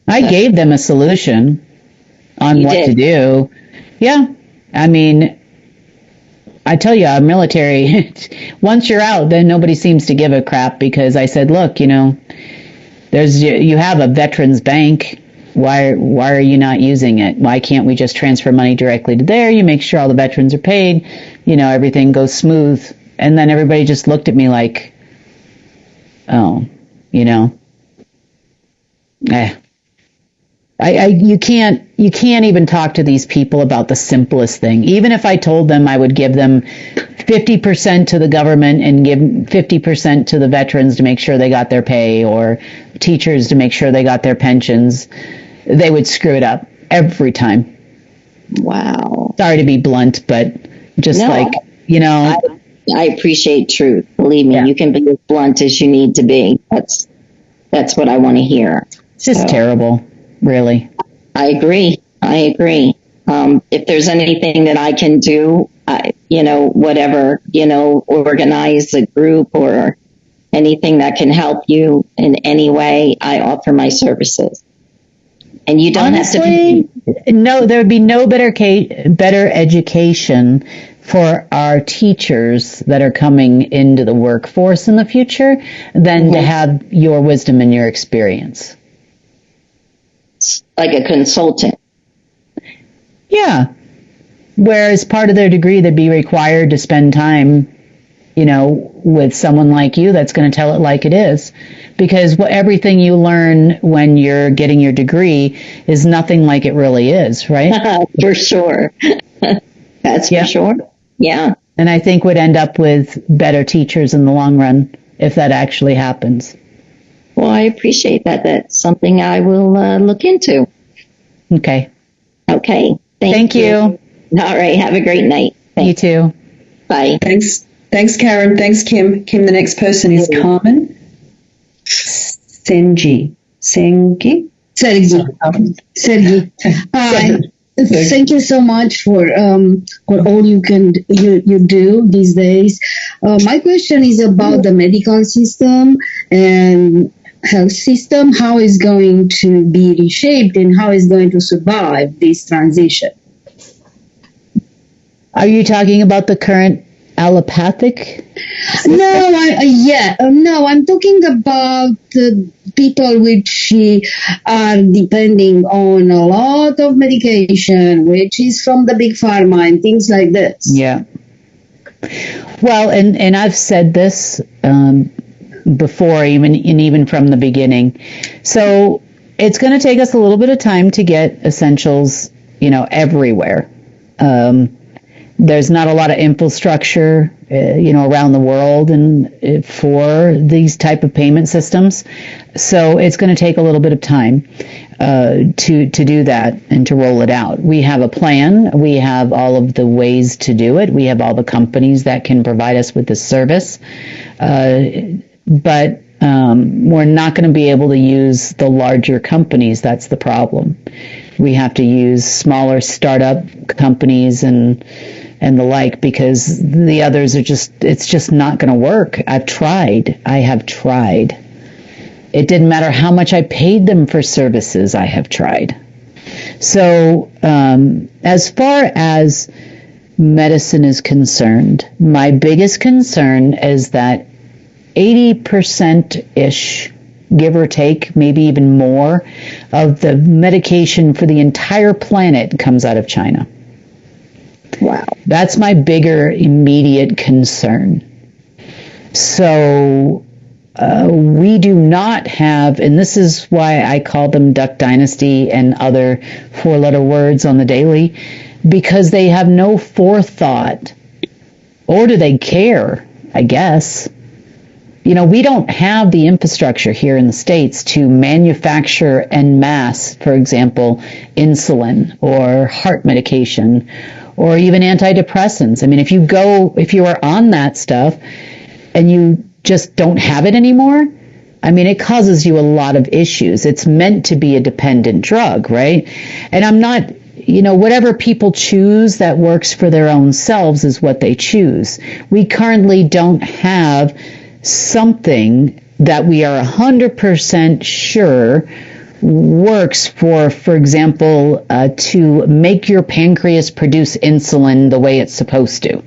I gave them a solution on what to do. Yeah. I mean, I tell you, I'm military. Once you're out, then nobody seems to give a crap, because I said, look, you have a veterans bank. Why are you not using it? Why can't we just transfer money directly to there? You make sure all the veterans are paid, everything goes smooth. And then everybody just looked at me like, oh, you can't even talk to these people about the simplest thing. Even if I told them I would give them 50% to the government and give 50% to the veterans to make sure they got their pay, or teachers to make sure they got their pensions, they would screw it up every time. Wow. Sorry to be blunt, but just I appreciate truth. Believe me, you can be as blunt as you need to be. That's what I want to hear. It's just terrible, really. I agree. If there's anything that I can do, whatever, organize a group or anything that can help you in any way, I offer my services. And you don't honestly, have to. No, there would be no better education for our teachers that are coming into the workforce in the future than to have your wisdom and your experience. Like a consultant. Yeah. Whereas part of their degree, they'd be required to spend time, with someone like you that's going to tell it like it is. Because everything you learn when you're getting your degree is nothing like it really is, right? For sure. That's for sure. Yeah. And I think would end up with better teachers in the long run if that actually happens. Well, I appreciate that. That's something I will look into. Okay. Okay. Thank you. All right. Have a great night. Thanks. You too. Bye. Thanks, Karen. Thanks, Kim. Kim, the next person is Carmen Sergi. Hi. Thank you so much for all you do these days. My question is about the medical system and health system. How is going to be reshaped and how is going to survive this transition? Are you talking about the current allopathic system? No, I'm talking about the people which are depending on a lot of medication, which is from the big pharma and things like this. Yeah. Well, and I've said this before, even from the beginning. So it's going to take us a little bit of time to get essentials, everywhere. There's not a lot of infrastructure, around the world and for these type of payment systems. So it's going to take a little bit of time to do that and to roll it out. We have a plan. We have all of the ways to do it. We have all the companies that can provide us with this service. But we're not going to be able to use the larger companies. That's the problem. We have to use smaller startup companies and the like, because the others it's just not going to work. I have tried. It didn't matter how much I paid them for services. I have tried. So as far as medicine is concerned, my biggest concern is that 80%-ish, give or take, maybe even more, of the medication for the entire planet comes out of China. Wow. That's my bigger immediate concern. So we do not have, and this is why I call them Duck Dynasty and other four-letter words on the daily, because they have no forethought, or do they care, I guess. You know, we don't have the infrastructure here in the States to manufacture en masse, for example, insulin or heart medication or even antidepressants. I mean, if you are on that stuff and you just don't have it anymore, I mean, it causes you a lot of issues. It's meant to be a dependent drug, right? And I'm not, whatever people choose that works for their own selves is what they choose. We currently don't have something that we are 100% sure works for example, to make your pancreas produce insulin the way it's supposed to.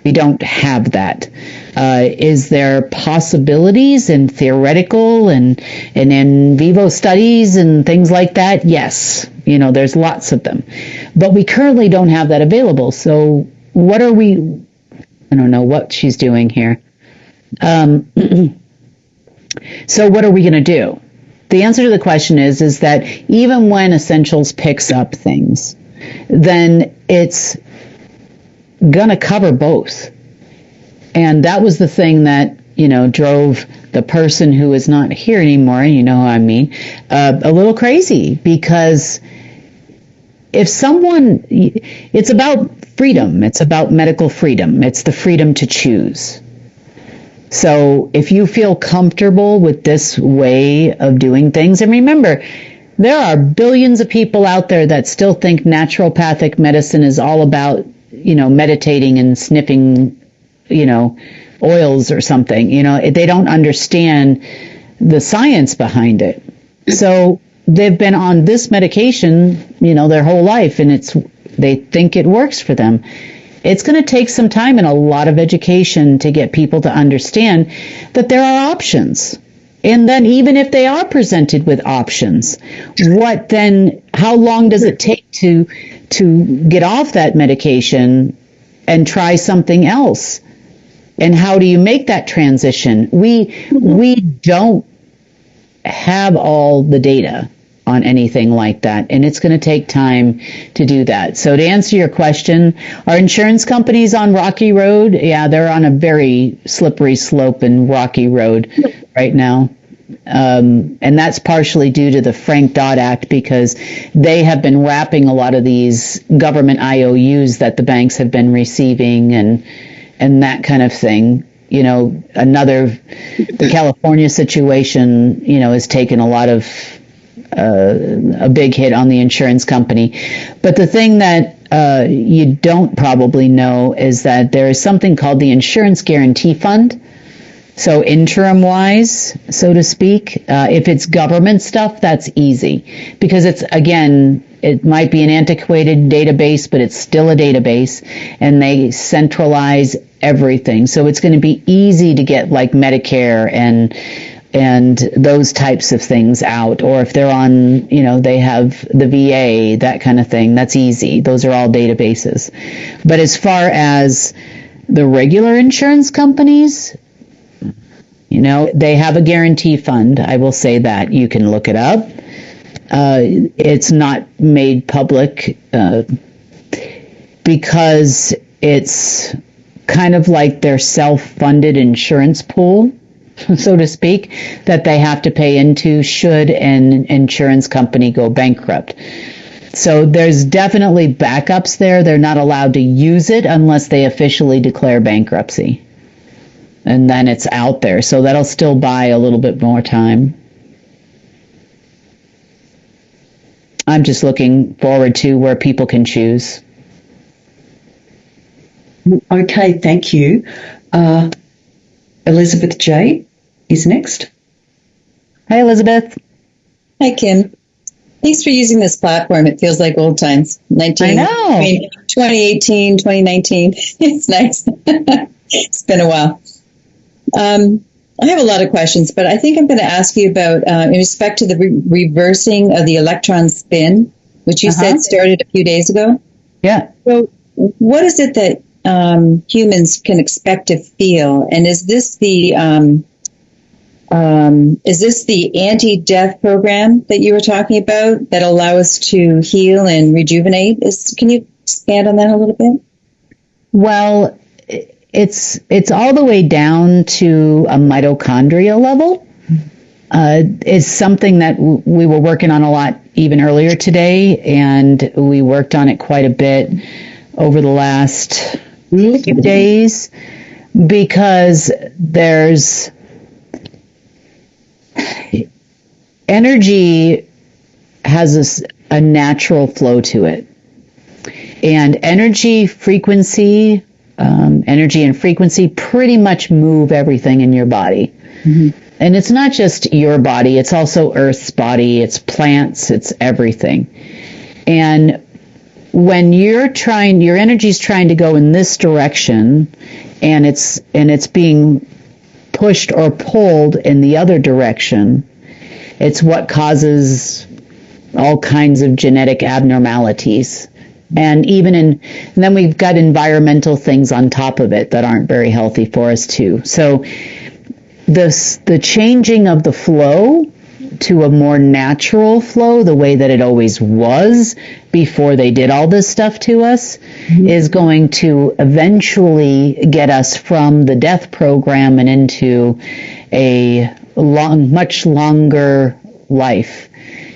We don't have that. Is there possibilities and theoretical and in vivo studies and things like that? Yes. There's lots of them. But we currently don't have that available. So what are we... I don't know what she's doing here. So what are we going to do? The answer to the question is that even when Essentials picks up things, then it's going to cover both. And that was the thing that, drove the person who is not here anymore, you know who I mean, a little crazy, because if someone, it's about freedom, it's about medical freedom, it's the freedom to choose. So if you feel comfortable with this way of doing things, and remember, there are billions of people out there that still think naturopathic medicine is all about, meditating and sniffing, oils or something. They don't understand the science behind it. So they've been on this medication, their whole life, and they think it works for them. It's going to take some time and a lot of education to get people to understand that there are options. And then even if they are presented with options, how long does it take to get off that medication and try something else? And how do you make that transition? We don't have all the data on anything like that, and it's going to take time to do that. So to answer your question, are insurance companies on rocky road? Yeah, they're on a very slippery slope and rocky road right now. And that's partially due to the Frank-Dodd Act, because they have been wrapping a lot of these government IOUs that the banks have been receiving and that kind of thing. The California situation, has taken a lot of a big hit on the insurance company. But the thing that you don't probably know is that there is something called the Insurance Guarantee Fund. So interim-wise, so to speak, if it's government stuff, that's easy. Because it might be an antiquated database, but it's still a database, and they centralize everything. So it's going to be easy to get like Medicare and those types of things out. Or if they're on, they have the VA, that kind of thing, that's easy. Those are all databases. But as far as the regular insurance companies, they have a guarantee fund. I will say that. You can look it up. It's not made public because it's kind of like their self-funded insurance pool, so to speak, that they have to pay into should an insurance company go bankrupt. So there's definitely backups there. They're not allowed to use it unless they officially declare bankruptcy. And then it's out there. So that'll still buy a little bit more time. I'm just looking forward to where people can choose. Okay, thank you. Elizabeth J. is next. Hi, Elizabeth. Hi, Kim. Thanks for using this platform. It feels like old times. 2018, 2019. It's nice. It's been a while. I have a lot of questions, but I think I'm going to ask you about, in respect to the reversing of the electron spin, which you said started a few days ago. Yeah. So what is it that humans can expect to feel? And is this the Is this the anti-death program that you were talking about that allow us to heal and rejuvenate? Can you expand on that a little bit? Well, it's all the way down to a mitochondrial level. It's something that we were working on a lot even earlier today, and we worked on it quite a bit over the last few days, because there's energy has a natural flow to it, and energy and frequency pretty much move everything in your body. And it's not just your body, it's also Earth's body, it's plants, it's everything. And when your energy's trying to go in this direction, and it's being pushed or pulled in the other direction, it's what causes all kinds of genetic abnormalities. And then we've got environmental things on top of it that aren't very healthy for us too. So the changing of the flow to a more natural flow, the way that it always was before they did all this stuff to us, is going to eventually get us from the death program and into a much longer life.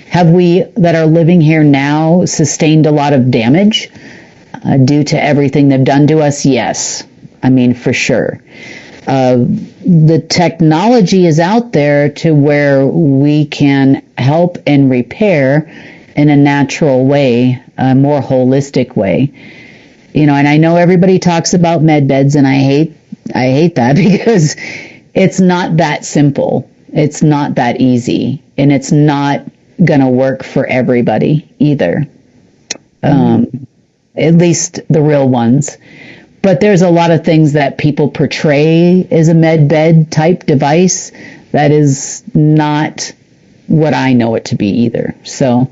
Have we that are living here now sustained a lot of damage due to everything they've done to us? Yes. I mean, for sure. The technology is out there to where we can help and repair in a natural way, a more holistic way. And I know everybody talks about med beds, and I hate that because it's not that simple. It's not that easy, and it's not going to work for everybody either. At least the real ones. But there's a lot of things that people portray as a med bed type device that is not what I know it to be either. So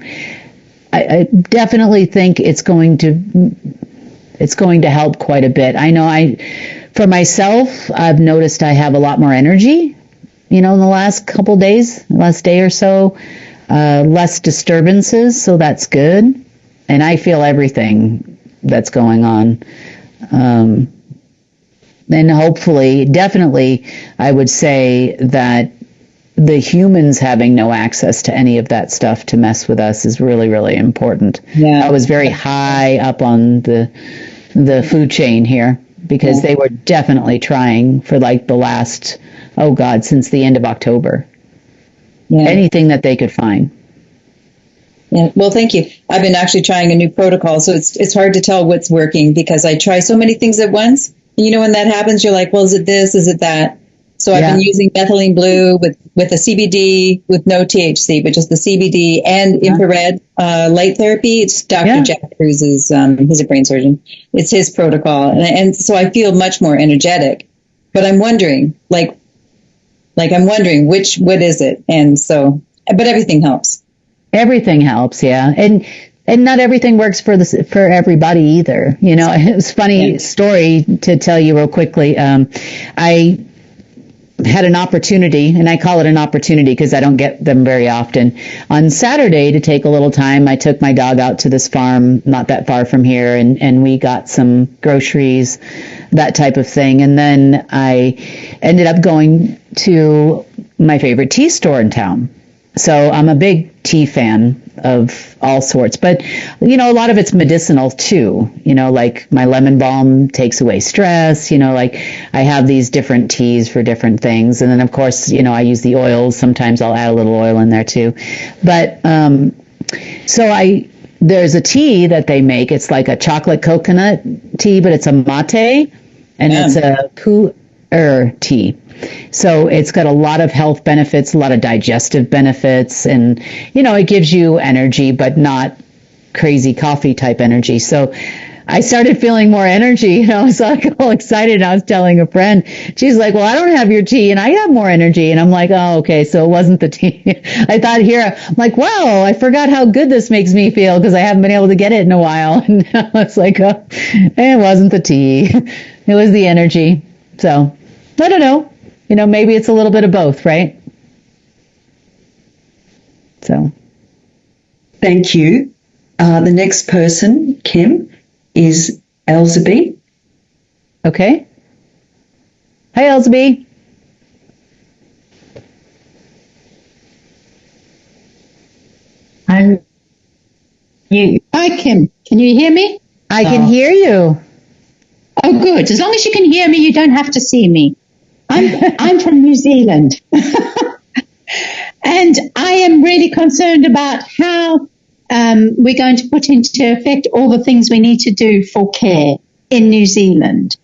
I definitely think it's going to help quite a bit. I know for myself, I've noticed I have a lot more energy, in the last couple days, last day or so, less disturbances. So that's good. And I feel everything that's going on. And hopefully, definitely, I would say that the humans having no access to any of that stuff to mess with us is really, really important. Yeah. I was very high up on the food chain here because they were definitely trying for like the last, since the end of October. Yeah. Anything that they could find. Yeah. Well, thank you. I've been actually trying a new protocol, so it's hard to tell what's working because I try so many things at once. And when that happens, you're like, well, is it this? Is it that? So I've been using methylene blue with a CBD with no THC, but just the CBD and infrared light therapy. It's Dr. Jack Cruz's, he's a brain surgeon. It's his protocol. And so I feel much more energetic. But I'm wondering, what is it? And so, but everything helps. Everything helps, yeah. And not everything works for everybody either. It was a funny story to tell you real quickly. I had an opportunity, and I call it an opportunity because I don't get them very often. On Saturday, to take a little time, I took my dog out to this farm not that far from here, and we got some groceries, that type of thing. And then I ended up going to my favorite tea store in town. So I'm a big tea fan of all sorts, but a lot of it's medicinal too. Like my lemon balm takes away stress. I have these different teas for different things, and then of course I use the oils. Sometimes I'll add a little oil in there too. But there's a tea that they make. It's like a chocolate coconut tea, but it's a mate, and it's a pu'er tea. So it's got a lot of health benefits, a lot of digestive benefits, and, it gives you energy, but not crazy coffee type energy. So I started feeling more energy. I was like all excited. I was telling a friend, she's like, well, I don't have your tea and I have more energy. And I'm like, oh, okay. So it wasn't the tea. I thought I'm like, wow, I forgot how good this makes me feel because I haven't been able to get it in a while. And now it's like, it wasn't the tea. It was the energy. So I don't know. Maybe it's a little bit of both, right? So, thank you. The next person, Kim, is Elzeby. okay. Hi, Elsby. Hi, Kim. Can you hear me? I can hear you. Oh, good. As long as you can hear me, you don't have to see me. I'm from New Zealand. And I am really concerned about how we're going to put into effect all the things we need to do for care in New Zealand.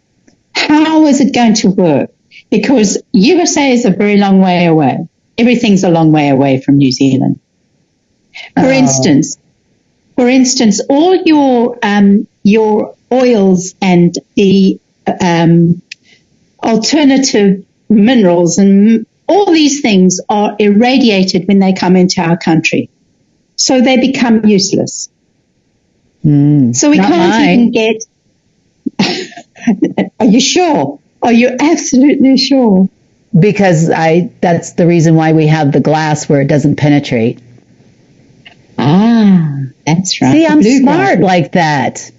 How is it going to work? Because USA is a very long way away. Everything's a long way away from New Zealand. For instance, all your oils and the alternative minerals and all these things are irradiated when they come into our country. So they become useless. So we can't even get... Are you sure? Are you absolutely sure? Because that's the reason why we have the glass where it doesn't penetrate. Ah, that's right. See, I'm smart like that.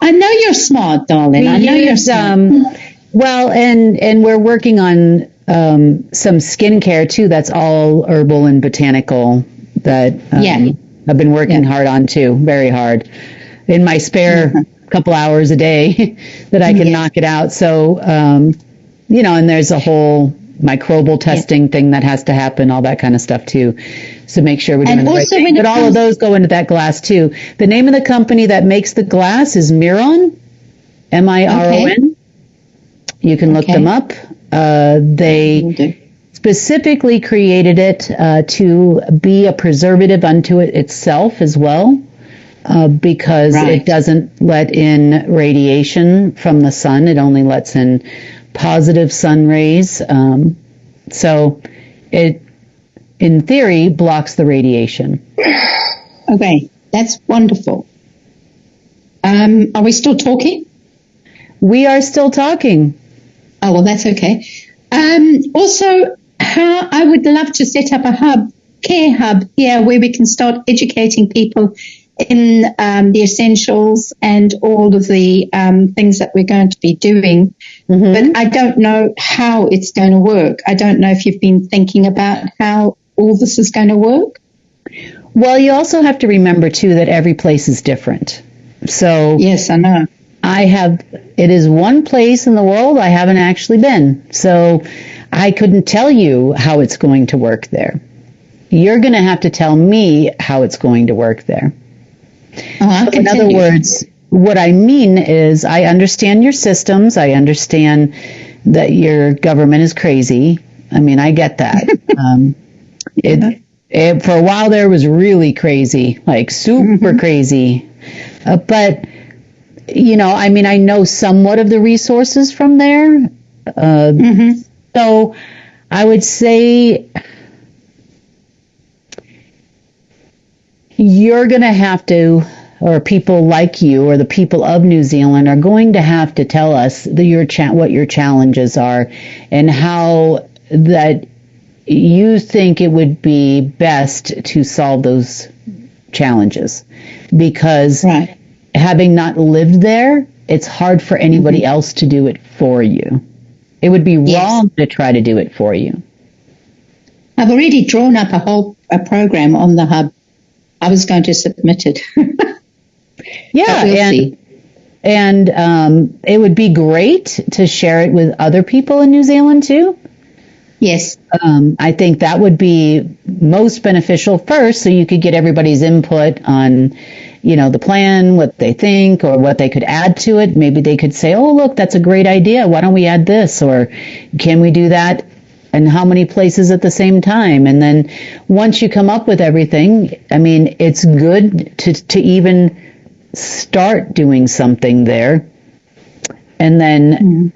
I know you're smart, darling. I know you're smart. Well, and we're working on some skincare too. That's all herbal and botanical. That I've been working hard on too, very hard, in my spare couple hours a day that I can knock it out. So, and there's a whole microbial testing thing that has to happen, all that kind of stuff too. So make sure we're doing the right thing. But all of those go into that glass too. The name of the company that makes the glass is Miron, Miron. Okay. You can look them up. They specifically created it to be a preservative unto it itself as well, because it doesn't let in radiation from the sun. It only lets in positive sun rays. So it, in theory, blocks the radiation. Okay, that's wonderful. Are we still talking? We are still talking. Oh, well, that's okay. Also, how I would love to set up a care hub here where we can start educating people in the essentials and all of the things that we're going to be doing. But I don't know how it's going to work. I don't know if you've been thinking about how all this is going to work. Well, you also have to remember, too, that every place is different. So yes, I know. It is one place in the world I haven't actually been. So I couldn't tell you how it's going to work there. You're going to have to tell me how it's going to work there. In other words, what I mean is I understand your systems. I understand that your government is crazy. I mean, I get that. It for a while there was really crazy, like super crazy. But, I mean, I know somewhat of the resources from there. So I would say you're going to have to, or people like you or the people of New Zealand are going to have to tell us what your challenges are and how that you think it would be best to solve those challenges. Because having not lived there, it's hard for anybody else to do it for you. It would be wrong to try to do it for you. I've already drawn up a program on the hub. I was going to submit it. And it would be great to share it with other people in New Zealand too. Yes. I think that would be most beneficial first, so you could get everybody's input on, the plan, what they think, or what they could add to it. Maybe they could say, oh, look, that's a great idea. Why don't we add this? Or can we do that? And how many places at the same time? And then once you come up with everything, I mean, it's good to even start doing something there. And then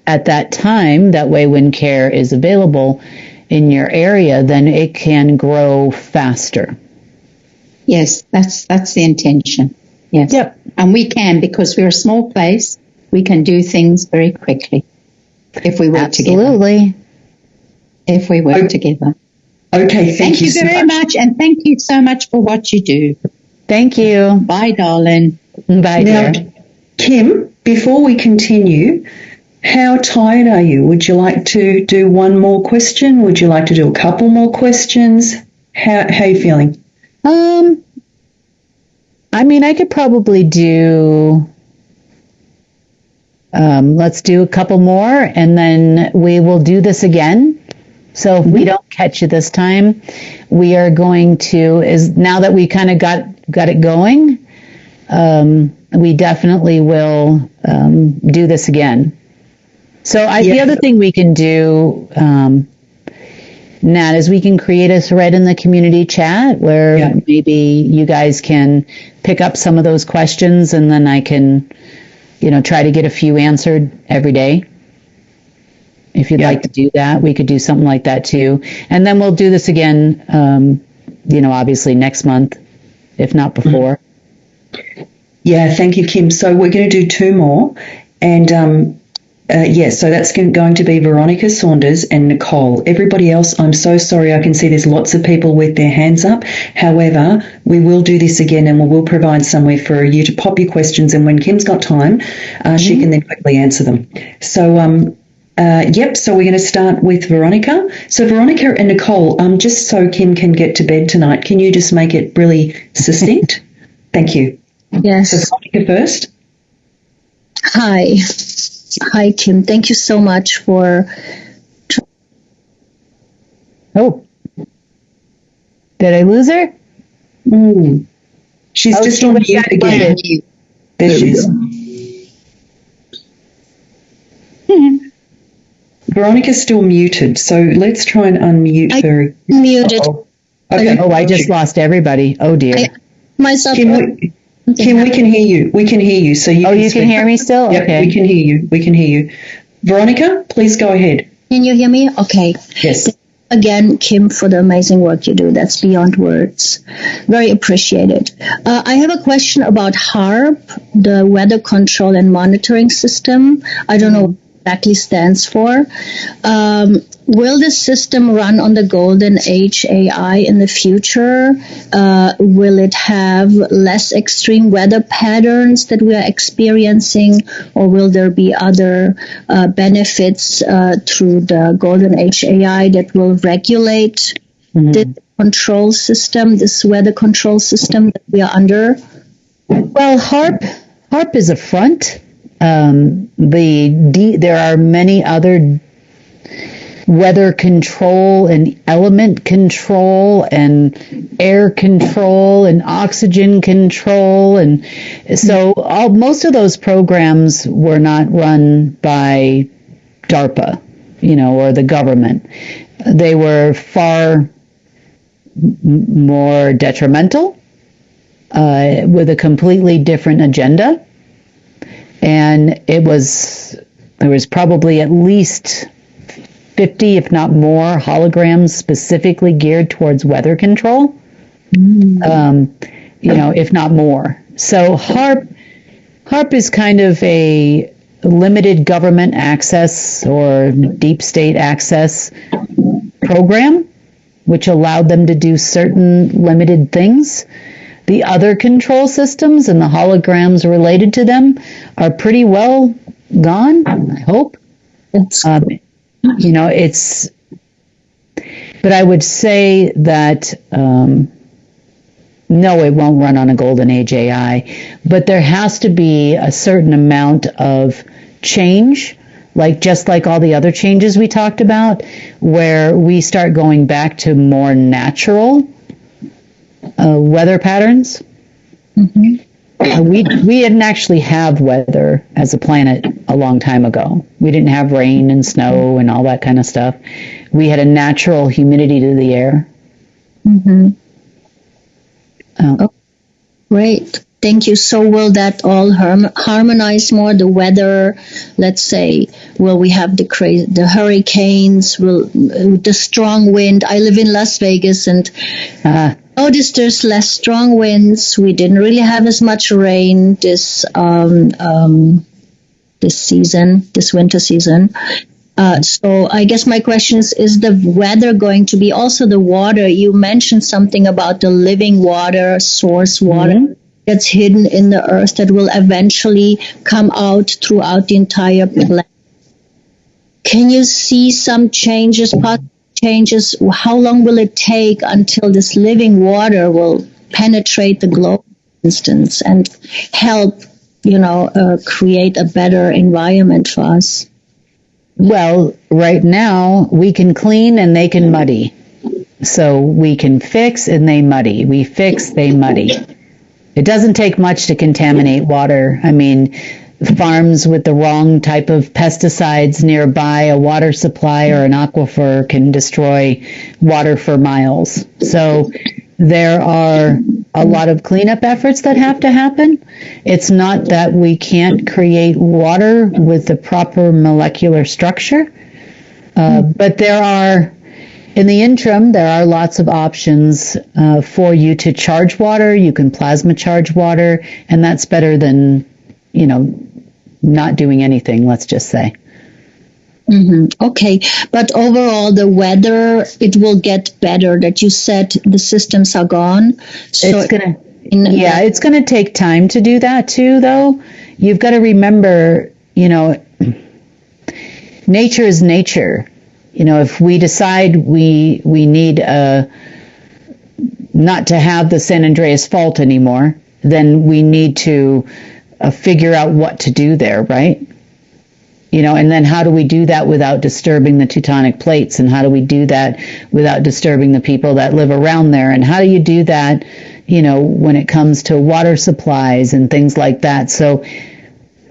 at that time, that way when care is available in your area, then it can grow faster. Yes, that's the intention. Yes. Yep. And we can, because we're a small place, we can do things very quickly if we work together. Absolutely. If we work together. Okay, Thank you so very much, and thank you so much for what you do. Thank you. Bye, darling. Bye, Now, dear. Kim, before we continue, how tired are you? Would you like to do one more question? Would you like to do a couple more questions? How are you feeling? I mean, I could probably do, let's do a couple more, and then we will do this again. So if we don't catch you this time, we are going to, now that we kind of got it going, we definitely will do this again. So the other thing we can do, Nat, is we can create a thread in the community chat where maybe you guys can pick up some of those questions, and then I can, try to get a few answered every day. If you'd like to do that, we could do something like that too. And then we'll do this again, obviously next month, if not before. Yeah, thank you, Kim. So we're going to do two more. And so that's going to be Veronica Saunders and Nicole. Everybody else, I'm so sorry. I can see there's lots of people with their hands up. However, we will do this again, and we will provide somewhere for you to pop your questions. And when Kim's got time, she can then quickly answer them. So, so we're going to start with Veronica. So Veronica and Nicole, just so Kim can get to bed tonight, can you just make it really succinct? Thank you. Yes. So Veronica first. Hi, Kim. Thank you so much for... Oh. Did I lose her? She's just on mute again. There she is. Veronica's still muted, so let's try and unmute her. Muted. Okay. Oh, I just lost everybody. Oh, dear. Myself. Kim, we can hear you. We can hear you. So you. Oh, you can hear me still? Yep, Okay. we can hear you. We can hear you. Veronica, please go ahead. Can you hear me? Okay. Yes. Again, Kim, for the amazing work you do. That's beyond words. Very appreciated. I have a question about HARP, the Weather Control and Monitoring System. I don't know what it exactly stands for. Will this system run on the golden age AI in the future? Will it have less extreme weather patterns that we are experiencing, or will there be other benefits through the golden age AI that will regulate this control system, this weather control system that we are under? Well, HARP is a front. There are many other weather control and element control and air control and oxygen control, and so most of those programs were not run by DARPA, or the government. They were far more detrimental, with a completely different agenda, and there was probably at least 50, if not more, holograms specifically geared towards weather control, if not more. So HARP is kind of a limited government access or deep state access program, which allowed them to do certain limited things. The other control systems and the holograms related to them are pretty well gone, I hope. But I would say that, no, it won't run on a golden age AI, but there has to be a certain amount of change, just like all the other changes we talked about, where we start going back to more natural weather patterns. We didn't actually have weather as a planet a long time ago. We didn't have rain and snow and all that kind of stuff. We had a natural humidity to the air. Great. Thank you. So will that all harmonize more? The weather, let's say, will we have the hurricanes, will the strong wind? I live in Las Vegas, and noticed there's less strong winds. We didn't really have as much rain this winter season. So I guess my question is the weather going to be also the water? You mentioned something about the living water, source water that's hidden in the earth that will eventually come out throughout the entire planet. Can you see some changes, possible changes? How long will it take until this living water will penetrate the globe, for instance, and help, create a better environment for us? Well, right now we can clean and they can muddy. So we can fix and they muddy. We fix, they muddy. It doesn't take much to contaminate water. I mean, farms with the wrong type of pesticides nearby a water supply or an aquifer can destroy water for miles. So there are a lot of cleanup efforts that have to happen. It's not that we can't create water with the proper molecular structure, but there are, in the interim, there are lots of options for you to charge water. You can plasma charge water, and that's better than, not doing anything, let's just say. Okay, but overall, the weather, it will get better. That you said the systems are gone. So it's gonna take time to do that too, though. You've got to remember, nature is nature. If we decide we need not to have the San Andreas Fault anymore, then we need to figure out what to do there, right? And then how do we do that without disturbing the tectonic plates? And how do we do that without disturbing the people that live around there? And how do you do that, when it comes to water supplies and things like that? So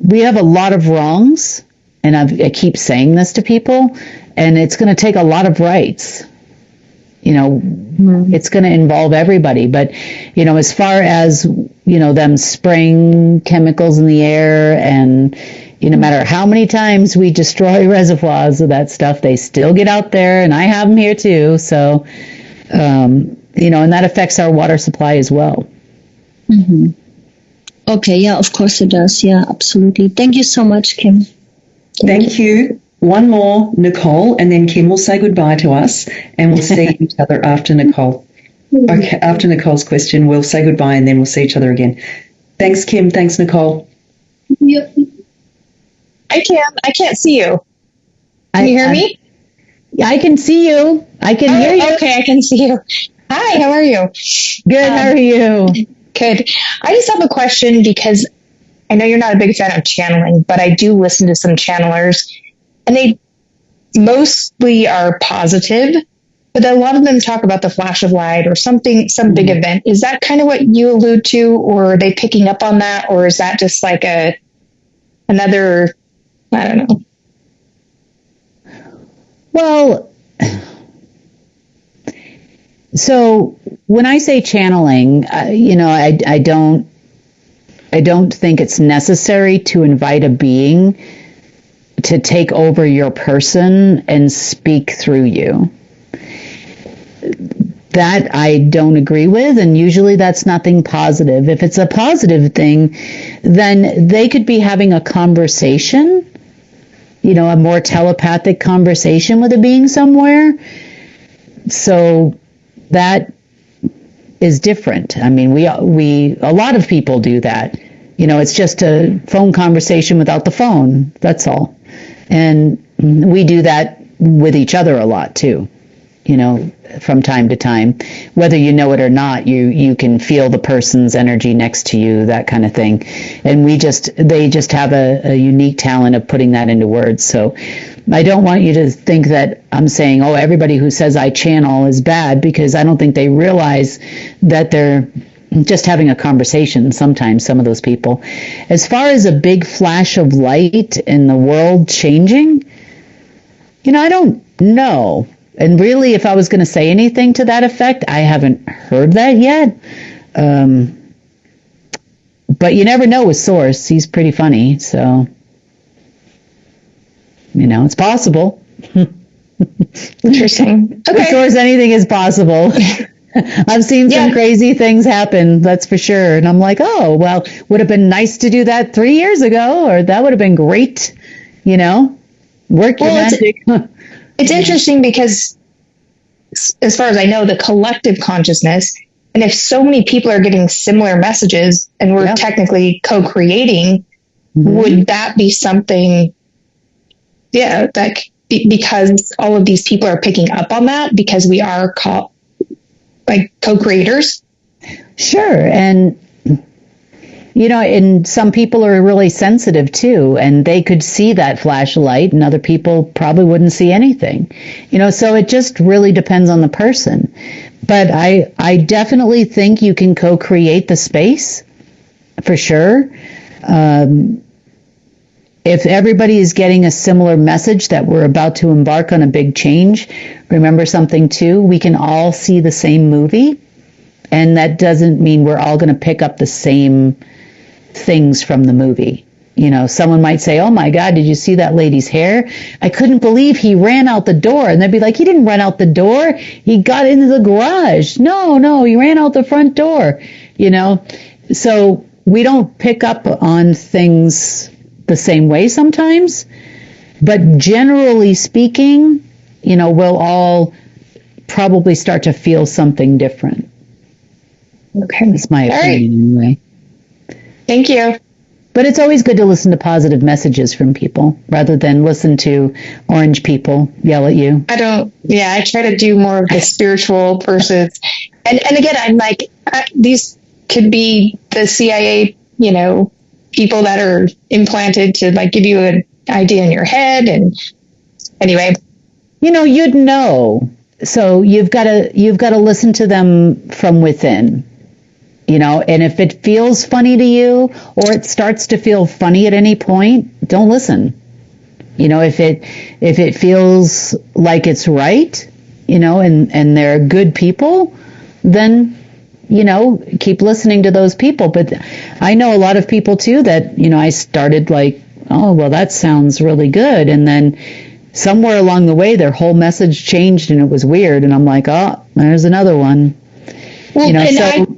we have a lot of wrongs, and I keep saying this to people, and it's going to take a lot of rights. It's going to involve everybody. But, as far as, them spraying chemicals in the air and, no matter how many times we destroy reservoirs of that stuff, they still get out there, and I have them here too. So, and that affects our water supply as well. Okay, yeah, of course it does. Yeah, absolutely. Thank you so much, Kim. Thank you. One more, Nicole, and then Kim will say goodbye to us, and we'll see each other after Nicole. Okay, after Nicole's question, we'll say goodbye, and then we'll see each other again. Thanks, Kim. Thanks, Nicole. Yep. Hi, Kim. I can't see you. Can you hear me? I can see you. I can hear you. Okay, I can see you. Hi, how are you? Good, how are you? Good. I just have a question because I know you're not a big fan of channeling, but I do listen to some channelers, and they mostly are positive, but a lot of them talk about the flash of light or something, some big event. Is that kind of what you allude to, or are they picking up on that, or is that just like another, I don't know. Well, so when I say channeling, I don't think it's necessary to invite a being to take over your person and speak through you. That I don't agree with, and usually that's nothing positive. If it's a positive thing, then they could be having a conversation, a more telepathic conversation with a being somewhere. So that is different. I mean, we a lot of people do that. It's just a phone conversation without the phone. That's all. And we do that with each other a lot too. From time to time, whether you know it or not, you can feel the person's energy next to you, that kind of thing. And they just have a unique talent of putting that into words. So I don't want you to think that I'm saying, everybody who says I channel is bad, because I don't think they realize that they're just having a conversation sometimes, some of those people. As far as a big flash of light in the world changing, I don't know. And really, if I was going to say anything to that effect, I haven't heard that yet. But you never know with Source. He's pretty funny. So, it's possible. Interesting. Okay. With Source, anything is possible. I've seen some crazy things happen, that's for sure. And I'm like, would have been nice to do that 3 years ago, or that would have been great, Work your Well, magic. It's interesting because, as far as I know, the collective consciousness, and if so many people are getting similar messages and we're technically co-creating, would that be something, because all of these people are picking up on that because we are co-creators? Sure. And, and some people are really sensitive too, and they could see that flashlight and other people probably wouldn't see anything, so it just really depends on the person. But I definitely think you can co-create the space for sure. If everybody is getting a similar message that we're about to embark on a big change, remember something too, we can all see the same movie. And that doesn't mean we're all going to pick up the same things from the movie. Someone might say, oh my God, did you see that lady's hair? I couldn't believe he ran out the door. And they'd be like, he didn't run out the door. He got into the garage. No, he ran out the front door. So we don't pick up on things the same way sometimes. But generally speaking, we'll all probably start to feel something different. Okay. That's my opinion anyway. Thank you. But it's always good to listen to positive messages from people rather than listen to orange people yell at you. I try to do more of the spiritual versus, and again, I'm like, these could be the CIA, people that are implanted to give you an idea in your head. And anyway, you'd know. So you've got to listen to them from within. And if it feels funny to you or it starts to feel funny at any point, don't listen. If it feels like it's right, and they're good people, then, keep listening to those people. But I know a lot of people too that, I started oh, well, that sounds really good. And then somewhere along the way, their whole message changed and it was weird. And I'm like, oh, there's another one. Well,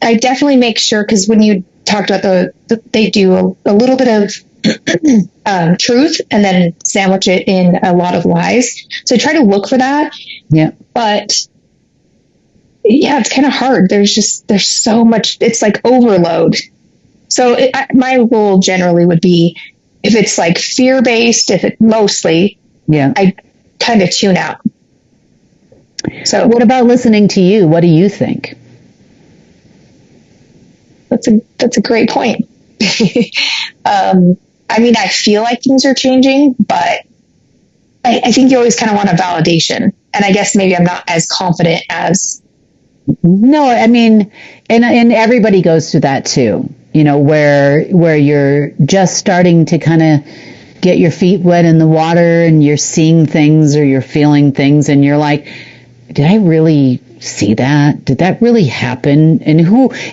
I definitely make sure, because when you talked about they do a little bit of truth and then sandwich it in a lot of lies. So I try to look for that. Yeah. But it's kind of hard. There's so much, it's like overload. So my rule generally would be, if it's fear-based, I kind of tune out. So what about listening to you? What do you think? That's a great point. I feel like things are changing, but I think you always kind of want a validation. And I guess maybe I'm not as confident as. No, and everybody goes through that too, where you're just starting to kind of get your feet wet in the water and you're seeing things or you're feeling things and you're like, did I really see that? Did that really happen? And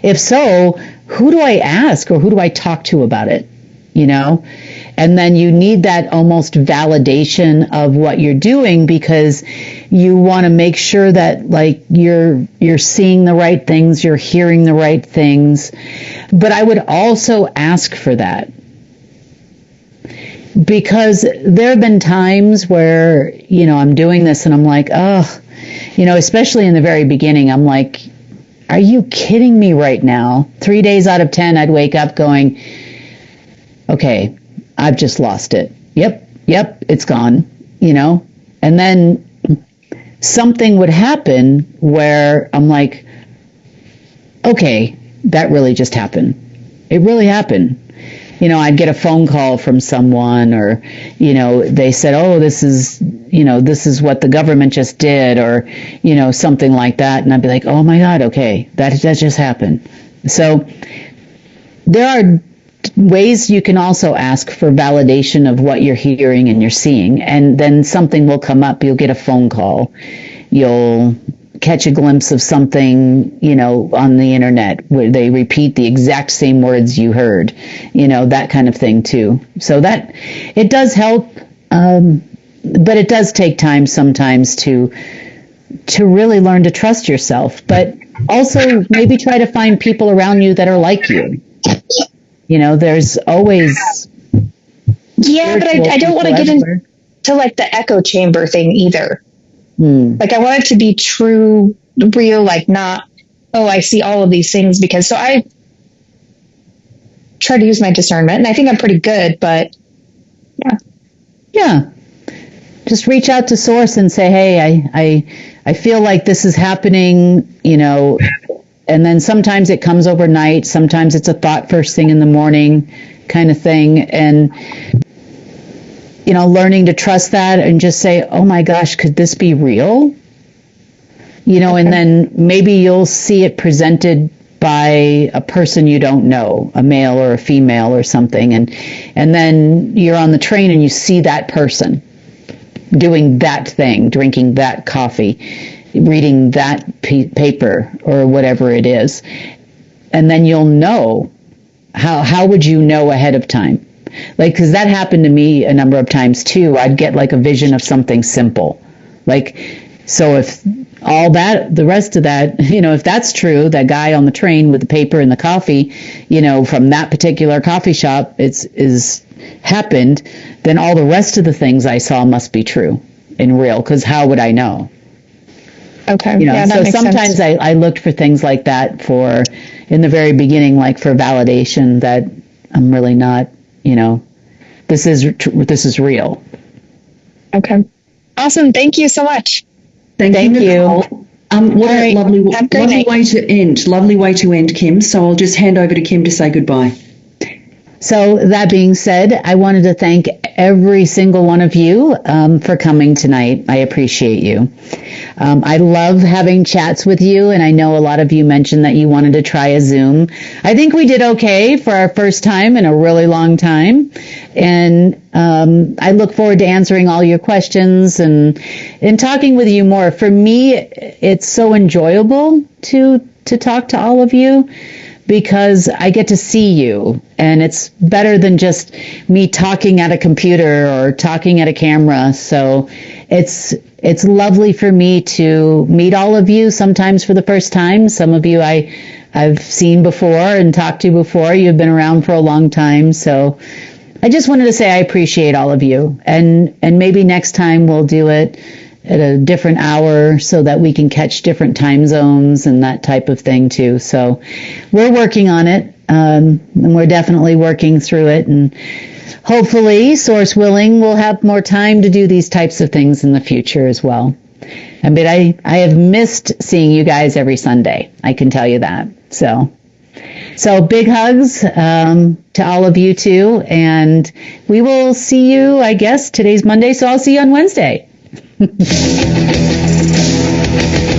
if so, who do I ask or who do I talk to about it? And then you need that almost validation of what you're doing because you want to make sure that you're seeing the right things, you're hearing the right things. But I would also ask for that. Because there have been times where, I'm doing this and I'm like, oh, especially in the very beginning, I'm like, are you kidding me right now? 3 days out of 10, I'd wake up going, okay, I've just lost it. Yep, it's gone, and then something would happen where I'm like, okay, that really just happened. It really happened. I'd get a phone call from someone or, they said, oh, this is what the government just did or, something like that. And I'd be like, oh my God, okay, that just happened. So there are ways you can also ask for validation of what you're hearing and you're seeing. And then something will come up. You'll get a phone call. You'll catch a glimpse of something, on the internet where they repeat the exact same words you heard, that kind of thing too. So that it does help. But it does take time sometimes to really learn to trust yourself, but also maybe try to find people around you that are like you. There's always. Yeah, but I don't want to get into to like the echo chamber thing either. Like I want it to be true, real, like not, oh, I see all of these things because, so I try to use my discernment and I think I'm pretty good, but Yeah. Just reach out to source and say, hey, I feel like this is happening, and then sometimes it comes overnight. Sometimes it's a thought first thing in the morning kind of thing. And, learning to trust that and just say, oh my gosh, could this be real? And then maybe you'll see it presented by a person you don't know, a male or a female or something. And then you're on the train and you see that person doing that thing, drinking that coffee, reading that paper or whatever it is. And then you'll know. How would you know ahead of time? Like, because that happened to me a number of times too. I'd get like a vision of something simple. Like, so if all that, the rest of that, if that's true, that guy on the train with the paper and the coffee, from that particular coffee shop, is happened, then all the rest of the things I saw must be true and real, because how would I know? Okay. So sometimes I looked for things like that in the very beginning, like for validation that I'm really not, this is real. Okay. Awesome. Thank you so much. Thank you. you. What a lovely way to end. Lovely way to end, Kim. So I'll just hand over to Kim to say goodbye. So that being said, I wanted to thank every single one of you for coming tonight. I appreciate you. I love having chats with you, and I know a lot of you mentioned that you wanted to try a Zoom. I think we did okay for our first time in a really long time, and I look forward to answering all your questions and talking with you more. For me, it's so enjoyable to talk to all of you, because I get to see you, and it's better than just me talking at a computer or talking at a camera. So it's lovely for me to meet all of you, sometimes for the first time. Some of you I've seen before and talked to before. You've been around for a long time. So I just wanted to say I appreciate all of you, and maybe next time we'll do it at a different hour so that we can catch different time zones and that type of thing too. So we're working on it, and we're definitely working through it, and hopefully, source willing, we'll have more time to do these types of things in the future as well. But I have missed seeing you guys every Sunday. I can tell you that. So big hugs to all of you too, and we will see you, I guess, today's Monday, so I'll see you on Wednesday.